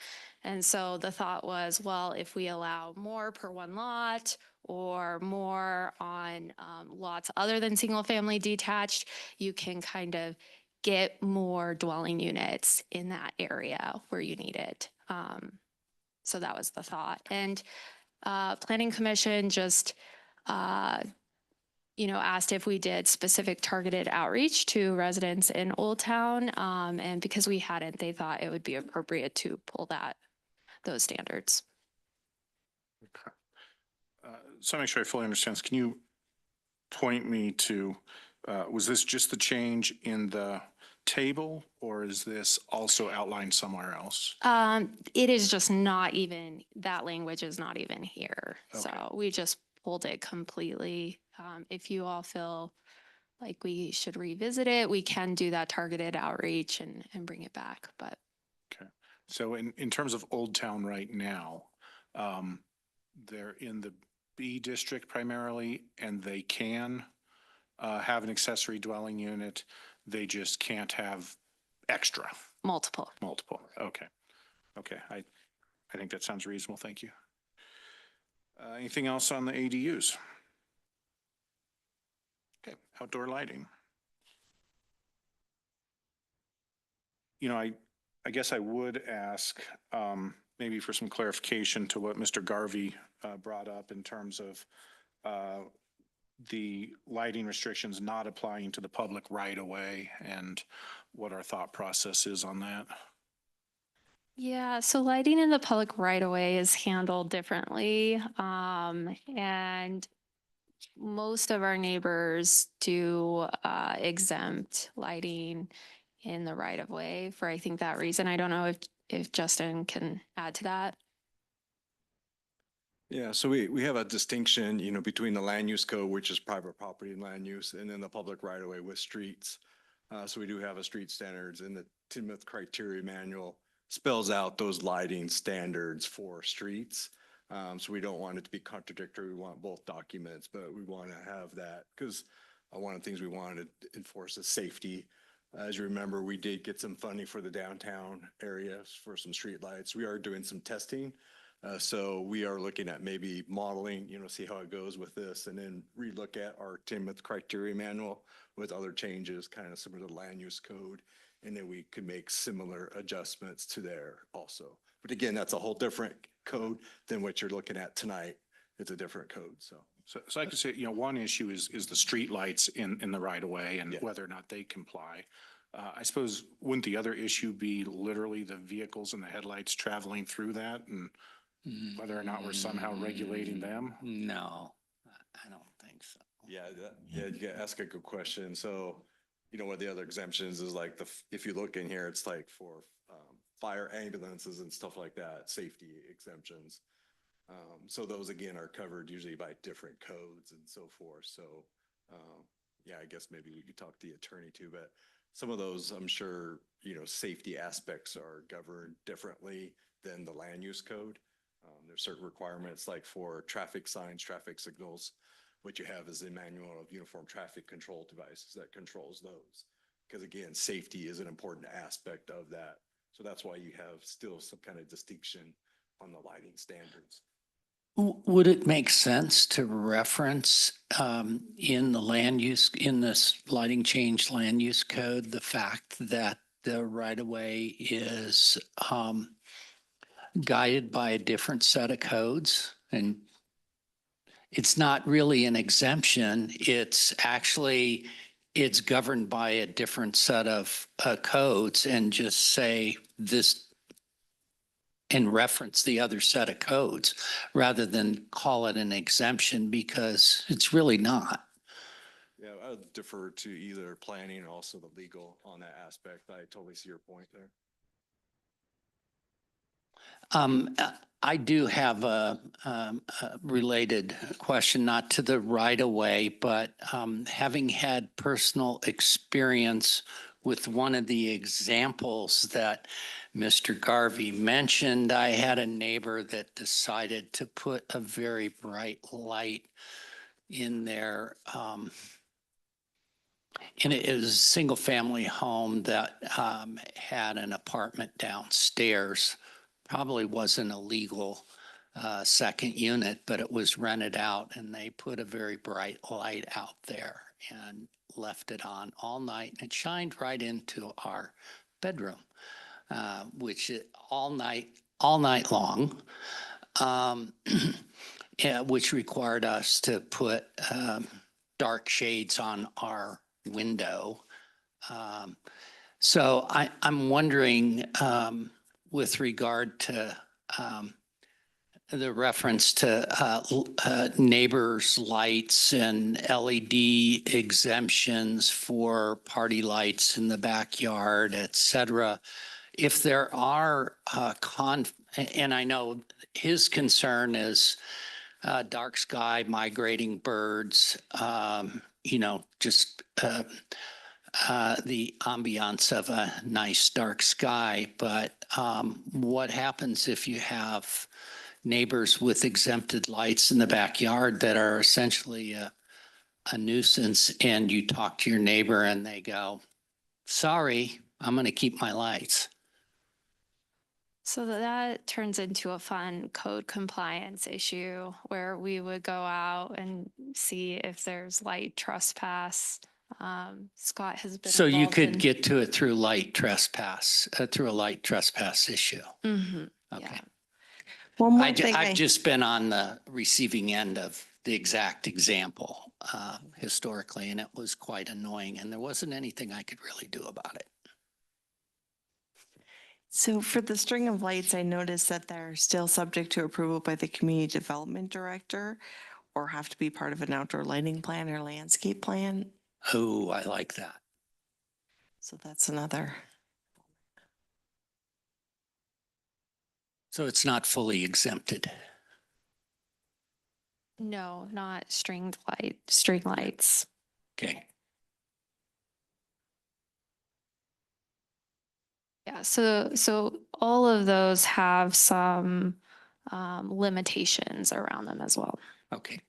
And so the thought was, well, if we allow more per one lot or more on lots other than single family detached, you can kind of get more dwelling units in that area where you need it. So that was the thought. And Planning Commission just asked if we did specific targeted outreach to residents in Old Town. And because we hadn't, they thought it would be appropriate to pull those standards. So make sure I fully understand. Can you point me to, was this just the change in the table, or is this also outlined somewhere else? It is just not even, that language is not even here. Okay. So we just pulled it completely. If you all feel like we should revisit it, we can do that targeted outreach and bring it back, but. Okay. So in terms of Old Town right now, they're in the B district primarily, and they can have an accessory dwelling unit. They just can't have extra. Multiple. Okay. Okay. I think that sounds reasonable. Thank you. Anything else on the ADUs? Okay. Outdoor lighting. I guess I would ask maybe for some clarification to what Mr. Garvey brought up in terms of the lighting restrictions not applying to the public right away, and what our thought process is on that. Yeah, so lighting in the public right of way is handled differently. And most of our neighbors do exempt lighting in the right of way for, I think, that reason. I don't know if Justin can add to that. Yeah, so we have a distinction, between the land use code, which is private property and land use, and then the public right of way with streets. So we do have a street standards, and the Timnath criteria manual spells out those lighting standards for streets. So we don't want it to be contradictory. We want both documents, but we want to have that because one of the things we wanted to enforce is safety. As you remember, we did get some funding for the downtown areas for some street lights. We are doing some testing. So we are looking at maybe modeling, see how it goes with this, and then relook at our Timnath criteria manual with other changes, kind of similar to the land use code. And then we could make similar adjustments to there also. But again, that's a whole different code than what you're looking at tonight. It's a different code, so. So I could say, one issue is the street lights in the right of way and Yeah. whether or not they comply. I suppose, wouldn't the other issue be literally the vehicles and the headlights traveling through that, and whether or not we're somehow regulating them? No, I don't think so. Yeah, you ask a good question. So, what the other exemptions is like if you look in here, it's like for fire ambulances and stuff like that, safety exemptions. So those again are covered usually by different codes and so forth. So, yeah, I guess maybe we could talk to the attorney too, but some of those, I'm sure, safety aspects are governed differently than the land use code. There's certain requirements like for traffic signs, traffic signals. What you have is a manual of uniform traffic control devices that controls those. Because again, safety is an important aspect of that. So that's why you have still some kind of distinction on the lighting standards. Would it make sense to reference in the land use, in this lighting change land use code, the fact that the right of way is guided by a different set of codes? And it's not really an exemption. It's actually, it's governed by a different set of codes, and just say this and reference the other set of codes rather than call it an exemption, because it's really not. Yeah, I would defer to either planning or also the legal on that aspect. I totally see your point there. I do have a related question, not to the right of way, but having had personal experience with one of the examples that Mr. Garvey mentioned, I had a neighbor that decided to put a very bright light in their and it is a single family home that had an apartment downstairs. Probably wasn't a legal second unit, but it was rented out, and they put a very bright light out there and left it on all night. And it shined right into our bedroom, which all night long, yeah, which required us to put dark shades on our window. So I'm wondering, with regard to the reference to neighbors' lights and LED exemptions for party lights in the backyard, et cetera, if there are and I know his concern is dark sky, migrating birds, just the ambiance of a nice dark sky. But what happens if you have neighbors with exempted lights in the backyard that are essentially a nuisance, and you talk to your neighbor and they go, sorry, I'm going to keep my lights? So that turns into a fun code compliance issue where we would go out and see if there's light trespass. Scott has been So you involved could in- get to it through light trespass, through a light trespass issue. Mhm, Okay. yeah. One more thing I've just been on the receiving end of the exact example historically, and it was quite annoying, and there wasn't anything I could really do about it. So for the string of lights, I noticed that they're still subject to approval by the community development director or have to be part of an outdoor lighting plan or landscape plan. Oh, I like that. So that's another. So it's not fully exempted. No, not string lights. Okay. Yeah, so all of those have some limitations around them as well. Okay.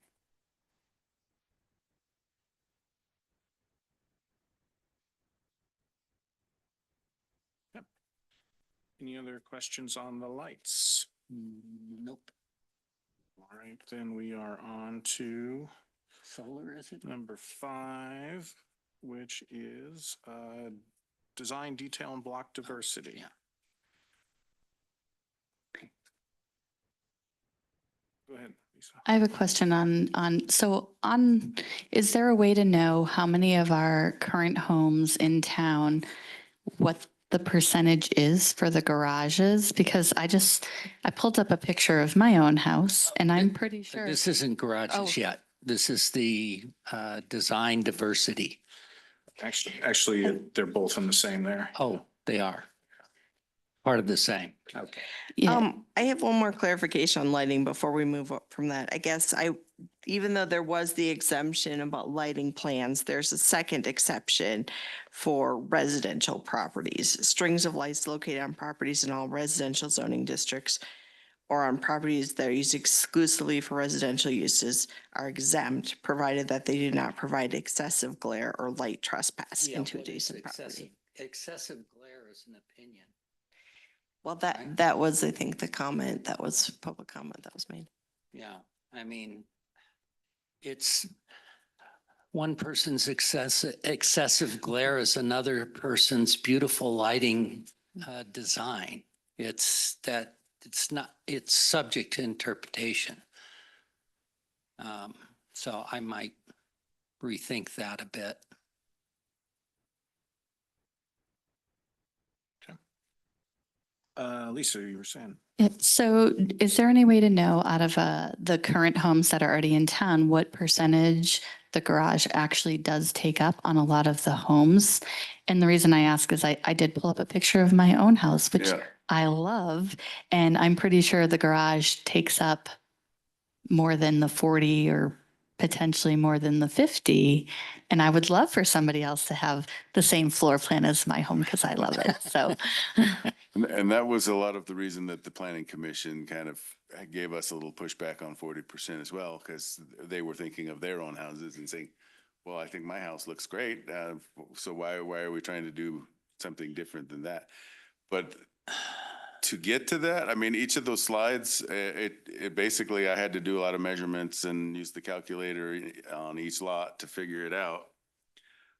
Any other questions on the lights? Nope. All right, then we are on to Solar, is it? number 5, which is design, detail, and block diversity. Yeah. Go ahead, Lisa. I have a question is there a way to know how many of our current homes in town, what the percentage is for the garages? Because I pulled up a picture of my own house and I'm pretty sure. This isn't garages Oh. yet. This is the design diversity. Actually, they're both in the same there. Oh, they are part of the same. Okay. Yeah. I have one more clarification on lighting before we move up from that. I guess even though there was the exemption about lighting plans, there's a second exception for residential properties. Strings of lights located on properties in all residential zoning districts or on properties that are used exclusively for residential uses are exempt, provided that they do not provide excessive glare or light trespass Yeah, into what is adjacent property. excessive glare is an opinion. Well, that was, I think, the comment, that was public comment that was made. Yeah, I mean, it's one person's excessive glare is another person's beautiful lighting design. It's subject to interpretation. So I might rethink that a bit. Lisa, you were saying? Yeah, so is there any way to know out of the current homes that are already in town, what percentage the garage actually does take up on a lot of the homes? And the reason I ask is I did pull up a picture of my own house, which Yeah. I love, and I'm pretty sure the garage takes up more than the 40 or potentially more than the 50. And I would love for somebody else to have the same floor plan as my home because I love it. So And that was a lot of the reason that the planning commission kind of gave us a little pushback on 40% as well, because they were thinking of their own houses and saying, well, I think my house looks great. So why are we trying to do something different than that? But to get to that, I mean, each of those slides, it basically, I had to do a lot of measurements and use the calculator on each lot to figure it out.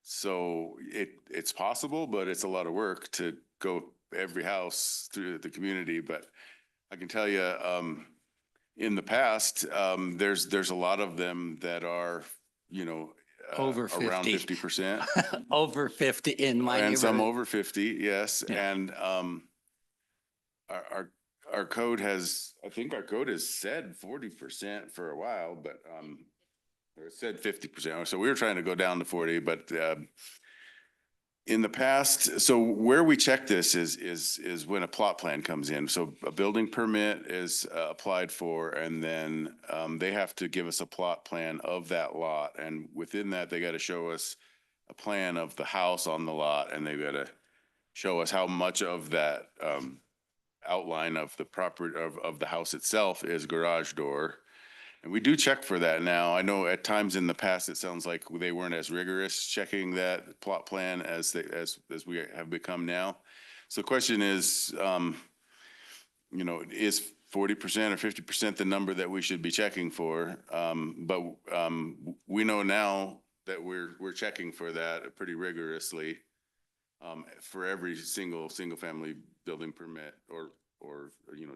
So it's possible, but it's a lot of work to go every house through the community. But I can tell you, in the past, there's a lot of them that are, Over around 50. 50%. Over 50 in my And some neighborhood. over 50, yes. Yeah. And our code has, I think our code has said 40% for a while, but or it said 50%. So we were trying to go down to 40, but in the past, so where we check this is when a plot plan comes in. So a building permit is applied for, and then they have to give us a plot plan of that lot. And within that, they got to show us a plan of the house on the lot, and they got to show us how much of that outline of the property of the house itself is garage door. And we do check for that now. I know at times in the past, it sounds like they weren't as rigorous checking that plot plan as we have become now. So the question is, is 40% or 50% the number that we should be checking for? But we know now that we're checking for that pretty rigorously for every single family building permit or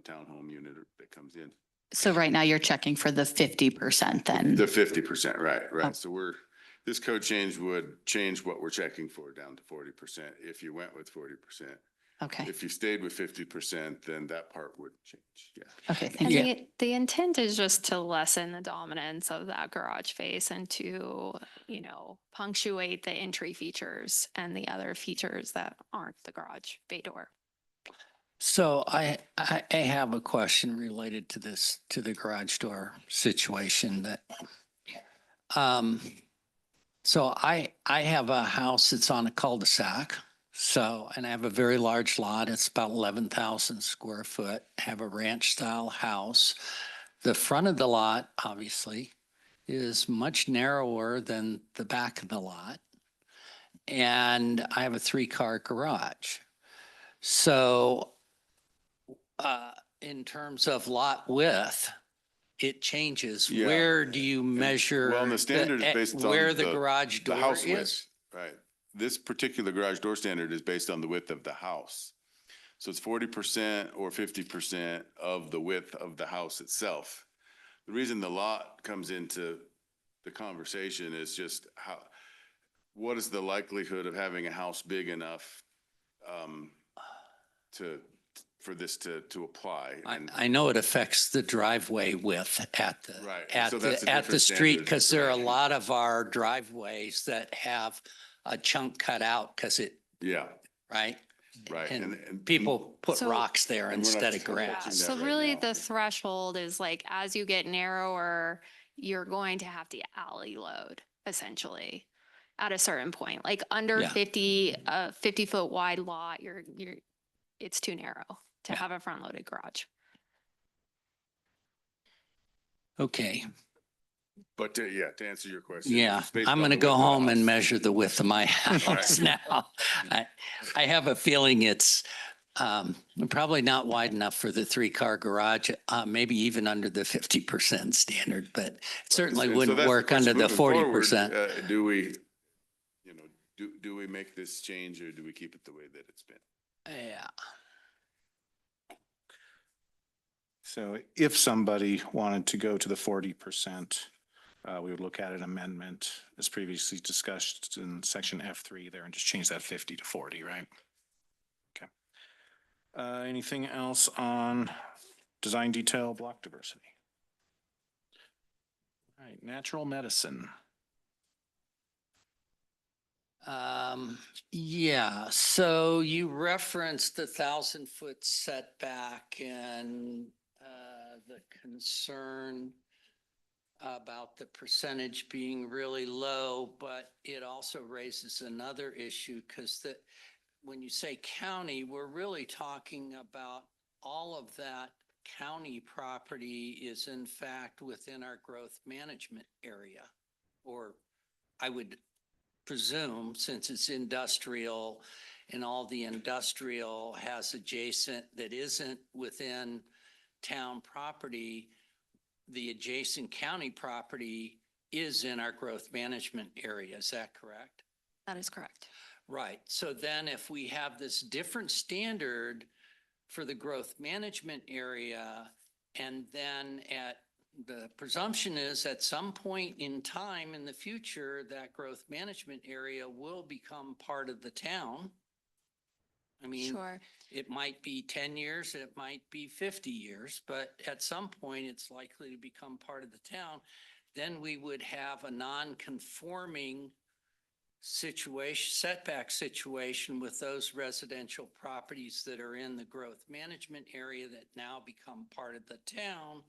townhome unit that comes in. so right now you're checking for the 50% then? The 50%, right. Oh. So this code change would change what we're checking for down to 40% if you went with 40%. Okay. If you stayed with 50%, then that part would change, yeah. Okay, thank And you. the intent is just to lessen the dominance of that garage space and to, punctuate the entry features and the other features that aren't the garage bay door. So I have a question related to this, to the garage door situation that, so I have a house that's on a cul-de-sac. So, and I have a very large lot. It's about 11,000 square foot. I have a ranch style house. The front of the lot, obviously, is much narrower than the back of the lot. And I have a 3-car garage. So, in terms of lot width, it changes. Yeah. Where do you measure? Well, and the standard is based on where the garage the door house is? width, right? This particular garage door standard is based on the width of the house. So it's 40% or 50% of the width of the house itself. The reason the lot comes into the conversation is just what is the likelihood of having a house big enough for this to apply? I know it affects the driveway width at the, Right. at So that's a the different street, standard, because there are a right. lot of our driveways that have a chunk cut out because it, Yeah, right? right. And people put So- rocks there And we're not instead of touching grass. that So right really now. the threshold is like, as you get narrower, you're going to have to alley load essentially at a certain point, like under Yeah. 50 foot wide lot, it's too narrow to Yeah. have a front loaded garage. Okay, But to answer your question. yeah, it's based I'm on gonna the go width of the home and house. measure the width of my house now. I have a feeling it's probably not wide enough for the 3-car garage, maybe even under the 50% standard, but it certainly And so wouldn't that's work under question the moving forward. 40%. Do we, do we make this change or do we keep it the way that it's been? Yeah. So if somebody wanted to go to the 40%, we would look at an amendment as previously discussed in section F3 there and just change that 50 to 40, right? Okay. Anything else on design detail, block diversity? All right, natural medicine. Yeah, so you referenced the 1,000-foot setback and the concern about the percentage being really low, but it also raises another issue because when you say county, we're really talking about all of that county property is in fact within our growth management area. Or I would presume, since it's industrial and all the industrial has adjacent that isn't within town property, the adjacent county property is in our growth management area. Is that correct? That is correct. Right. So then if we have this different standard for the growth management area, and then the presumption is at some point in time in the future, that growth management area will become part of the town. I mean, Sure. it might be 10 years, it might be 50 years, but at some point it's likely to become part of the town. Then we would have a non-conforming situation, setback situation with those residential properties that are in the growth management area that now become part of the town.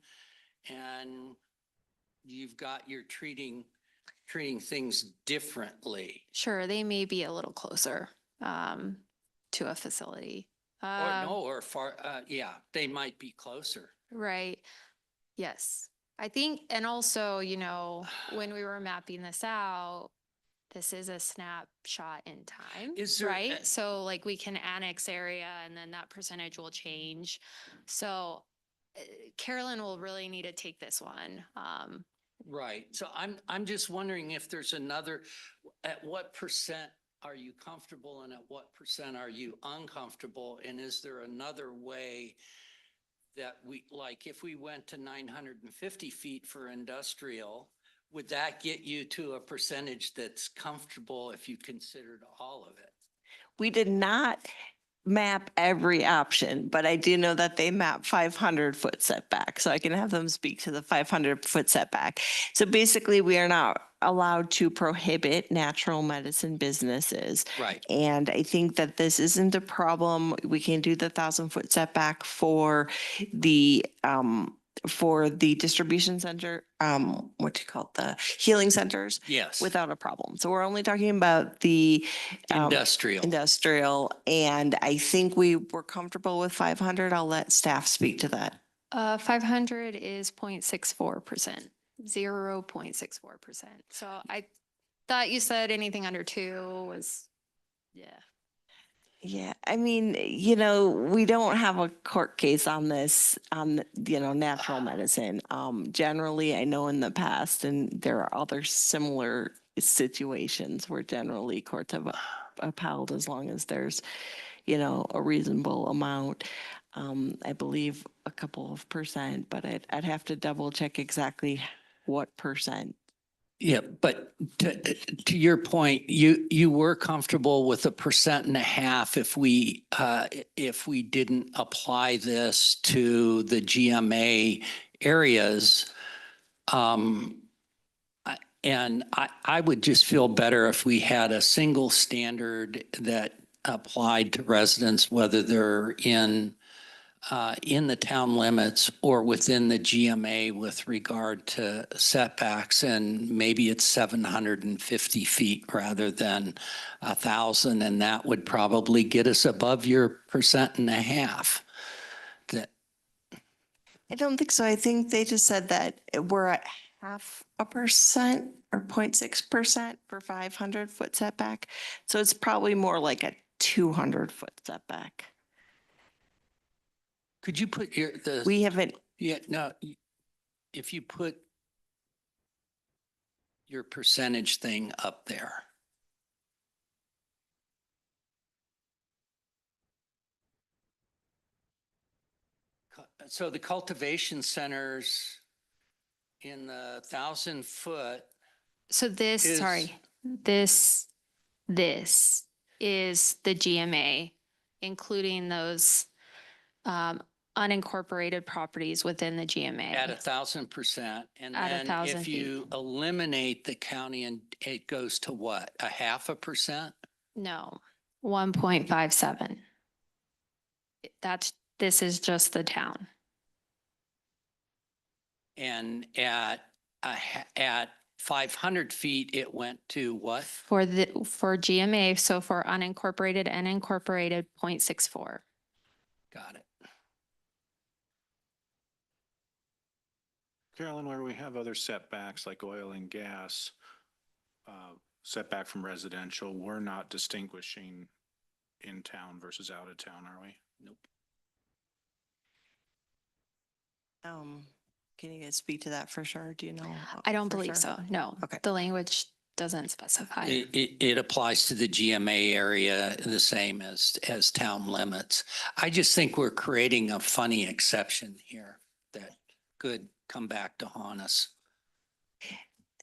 And you're treating things differently. Sure, they may be a little closer to a facility. Or far, yeah, they might be closer. Right. Yes. I think, and also, when we were mapping this out, this is a snapshot in time, Is there right? So like we can annex area and then that percentage will change. So Carolyn will really need to take this one. Right. So I'm just wondering if there's at what percent are you comfortable and at what percent are you uncomfortable? And is there another way that like if we went to 950 feet for industrial, would that get you to a percentage that's comfortable if you considered all of it? We did not map every option, but I do know that they map 500-foot setback. So I can have them speak to the 500-foot setback. So basically we are not allowed to prohibit natural medicine businesses. Right. And I think that this isn't a problem. We can do the 1,000-foot setback for the distribution center, the healing centers. Yes. Without a problem. So we're only talking about the Industrial. And I think we were comfortable with 500. I'll let staff speak to that. 500 is 0.64%, 0.64%. So I thought you said anything under 2 was, yeah. Yeah, I mean, we don't have a court case on this, natural medicine. Generally, I know in the past, and there are other similar situations where generally courts have upheld as long as there's, a reasonable amount. I believe a couple of percent, but I'd have to double check exactly what percent. Yeah, but to your point, you were comfortable with 1.5% if we didn't apply this to the GMA areas. And I would just feel better if we had a single standard that applied to residents, whether they're in the town limits or within the GMA with regard to setbacks, and maybe it's 750 feet rather than 1,000, and that would probably get us above your 1.5%. I don't think so. I think they just said that we're at 0.5% or 0.6% for 500-foot setback. So it's probably more like a 200-foot setback. Could you put We haven't. Yeah, no, if you put your percentage thing up there. So the cultivation centers in the 1,000-foot, So this, Is- sorry, this is the GMA, including those unincorporated properties within the GMA. at 1,000%. And At then 1,000 if you eliminate the county, and it goes to what, 0.5%? No, 1.57. This is just the town. And at 500 feet, it went to what? For GMA, so for unincorporated and incorporated, 0.64. Got it. Carolyn, where we have other setbacks like oil and gas, setback from residential, we're not distinguishing in town versus out of town, are we? Nope. Can you guys speak to that for sure? Do you know? I don't for believe sure? so, no. Okay. The language doesn't specify. It applies to the GMA area the same as town limits. I just think we're creating a funny exception here that could come back to haunt us.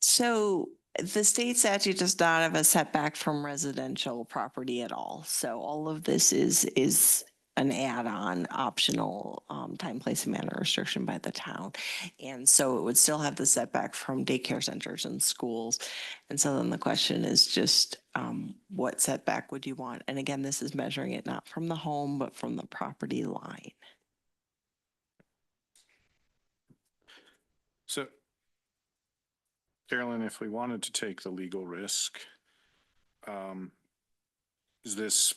So the state statute does not have a setback from residential property at all. So all of this is an add-on optional time, place, and manner restriction by the town. And so it would still have the setback from daycare centers and schools. And so then the question is just what setback would you want? And again, this is measuring it not from the home, but from the property line. So, Carolyn, if we wanted to take the legal risk, is this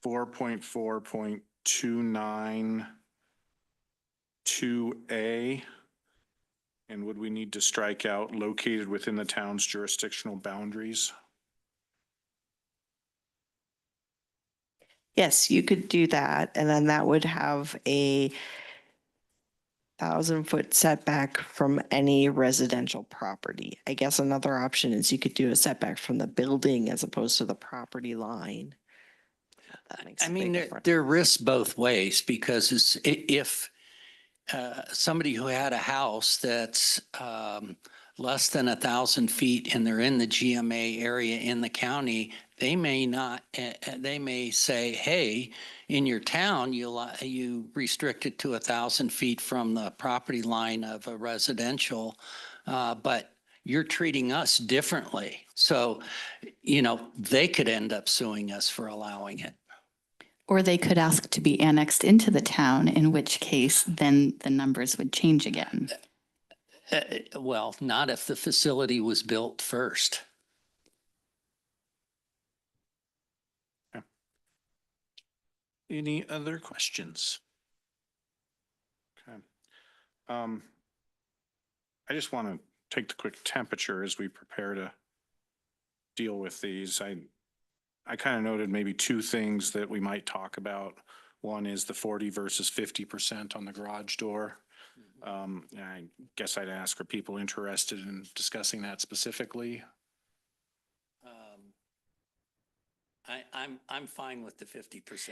4.4.292A? And would we need to strike out located within the town's jurisdictional boundaries? Yes, you could do that. And then that would have a 1,000-foot setback from any residential property. I guess another option is you could do a setback from the building as opposed to the property line. That makes I a mean, big difference. there are risks both ways because if somebody who had a house that's less than 1,000 feet and they're in the GMA area in the county, they may not, they may say, hey, in your town, you restrict it to 1,000 feet from the property line of a residential, but you're treating us differently. So, they could end up suing us for allowing it. Or they could ask to be annexed into the town, in which case then the numbers would change again. Well, not if the facility was built first. Any other questions? Okay. I just want to take the quick temperature as we prepare to deal with these. I kind of noted maybe two things that we might talk about. One is the 40 versus 50% on the garage door. I guess I'd ask, are people interested in discussing that specifically? I'm fine with the 50%.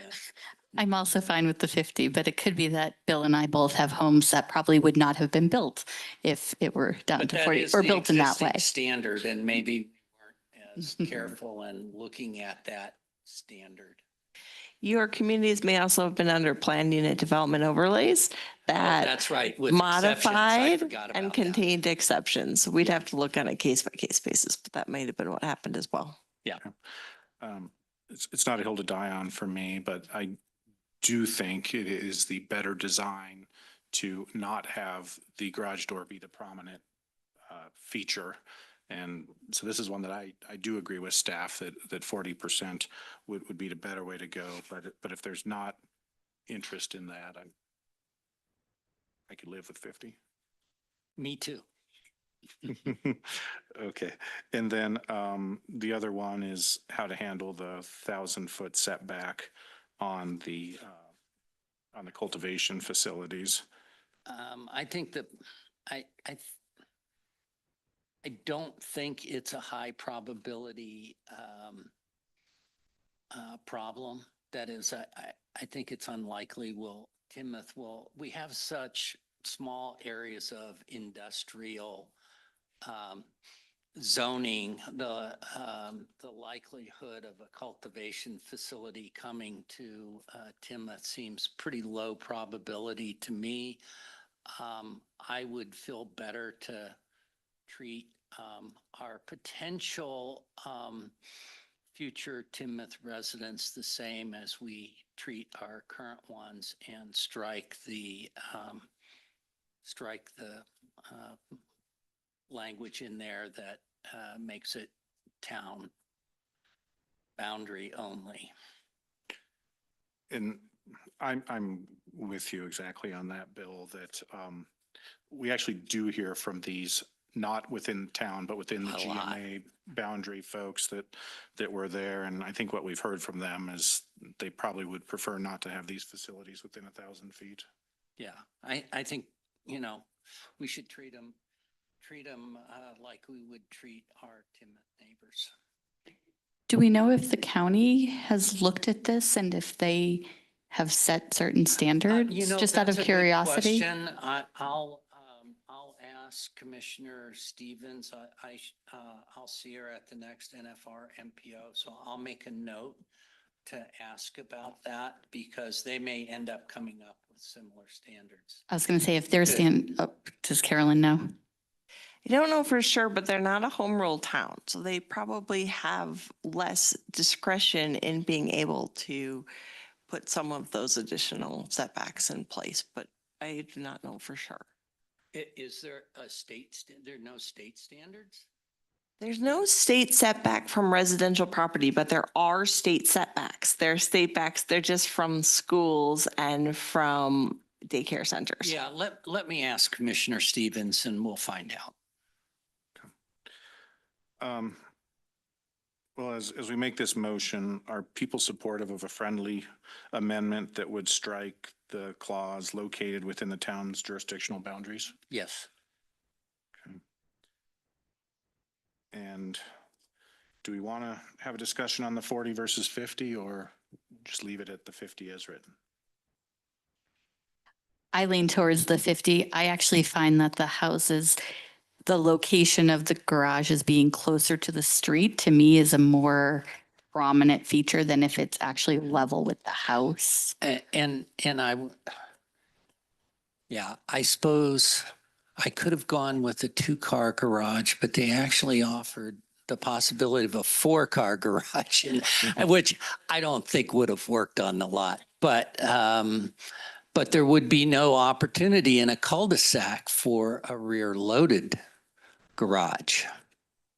I'm also fine with the 50, but it could be that Bill and I both have homes that probably would not have been built if it were down But to that 40 is or the built in that way. existing standard, and maybe we weren't as careful in looking at that standard. Your communities may also have been under planned unit development overlays that That's right. With exceptions. I modified forgot about and that. contained exceptions. We'd have to look on a case-by-case basis, but that might have been what happened as well. Yeah. It's not a hill to die on for me, but I do think it is the better design to not have the garage door be the prominent feature. And so this is one that I do agree with staff that 40% would be the better way to go. But if there's not interest in that, I could live with 50. Me too. Okay. And then the other one is how to handle the 1,000-foot setback on the cultivation facilities. I think that I don't think it's a high probability problem. That is, I think it's unlikely Timnath will, we have such small areas of industrial zoning, the likelihood of a cultivation facility coming to Timnath seems pretty low probability to me. I would feel better to treat our potential future Timnath residents the same as we treat our current ones and strike the language in there that makes it town boundary only. And I'm with you exactly on that, Bill, that we actually do hear from these, not within town, but within the A lot. GMA boundary folks that were there. And I think what we've heard from them is they probably would prefer not to have these facilities within 1,000 feet. Yeah, I think, we should treat them like we would treat our Timnath neighbors. Do we know if the county has looked at this and if they have set certain standards? Just out of That's a good curiosity? question. I'll ask Commissioner Stevens. I'll see her at the next NFR MPO, so I'll make a note to ask about that because they may end up coming up with similar standards. I was going to say if they're does Carolyn know? I don't know for sure, but they're not a home rule town, so they probably have less discretion in being able to put some of those additional setbacks in place, but I do not know for sure. Is there there are no state standards? There's no state setback from residential property, but there are state setbacks. There are state backs, they're just from schools and from daycare centers. Yeah, let me ask Commissioner Stevens and we'll find out. Well, as we make this motion, are people supportive of a friendly amendment that would strike the clause located within the town's jurisdictional boundaries? Yes. And do we want to have a discussion on the 40 versus 50 or just leave it at the 50 as written? I lean towards the 50. I actually find that the location of the garages being closer to the street to me is a more prominent feature than if it's actually level with the house. I suppose I could have gone with a 2-car garage, but they actually offered the possibility of a 4-car garage, which I don't think would have worked on the lot. But there would be no opportunity in a cul-de-sac for a rear loaded garage.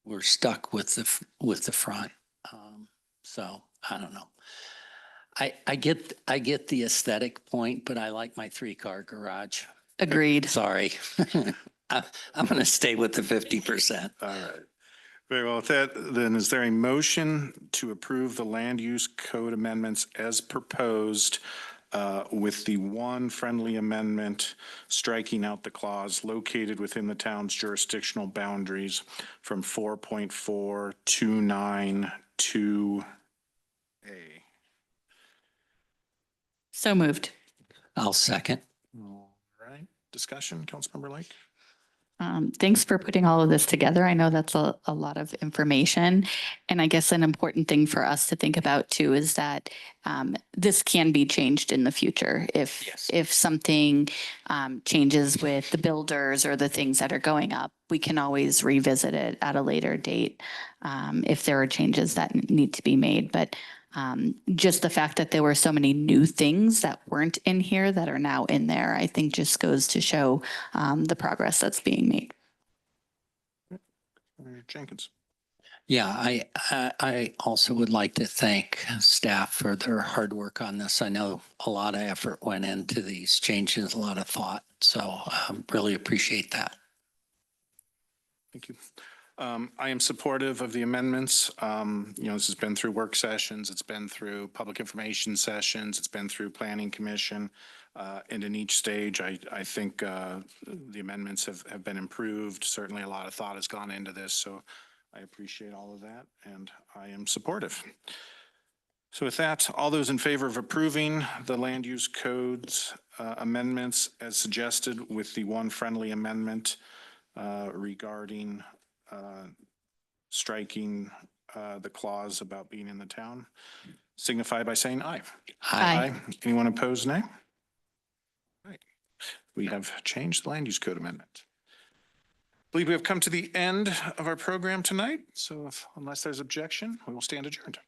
We're stuck with the front. So I don't know. I get the aesthetic point, but I like my 3-car garage. Agreed. Sorry. I'm going to stay with the 50%. All right. Very well. With that, then is there a motion to approve the land use code amendments as proposed with the one friendly amendment striking out the clause located within the town's jurisdictional boundaries from 4.4 to 9 to A? So moved. I'll second. All right. Discussion, Councilmember Lake? Thanks for putting all of this together. I know that's a lot of information. And I guess an important thing for us to think about too is that this can be changed in the future. If something changes with the builders or the things that are going up, we can always revisit it at a later date if there are changes that need to be made. But just the fact that there were so many new things that weren't in here that are now in there, I think just goes to show the progress that's being made. Jenkins. Yeah, I also would like to thank staff for their hard work on this. I know a lot of effort went into these changes, a lot of thought. So really appreciate that. Thank you. I am supportive of the amendments. This has been through work sessions, it's been through public information sessions, it's been through planning commission. And in each stage, I think the amendments have been improved. Certainly a lot of thought has gone into this, so I appreciate all of that and I am supportive. So with that, all those in favor of approving the land use codes amendments as suggested with the one friendly amendment regarding striking the clause about being in the town, signify by saying aye. Aye. Anyone opposed, nay? Right. We have changed the land use code amendment. I believe we have come to the end of our program tonight. So unless there's objection, we will stand adjourned.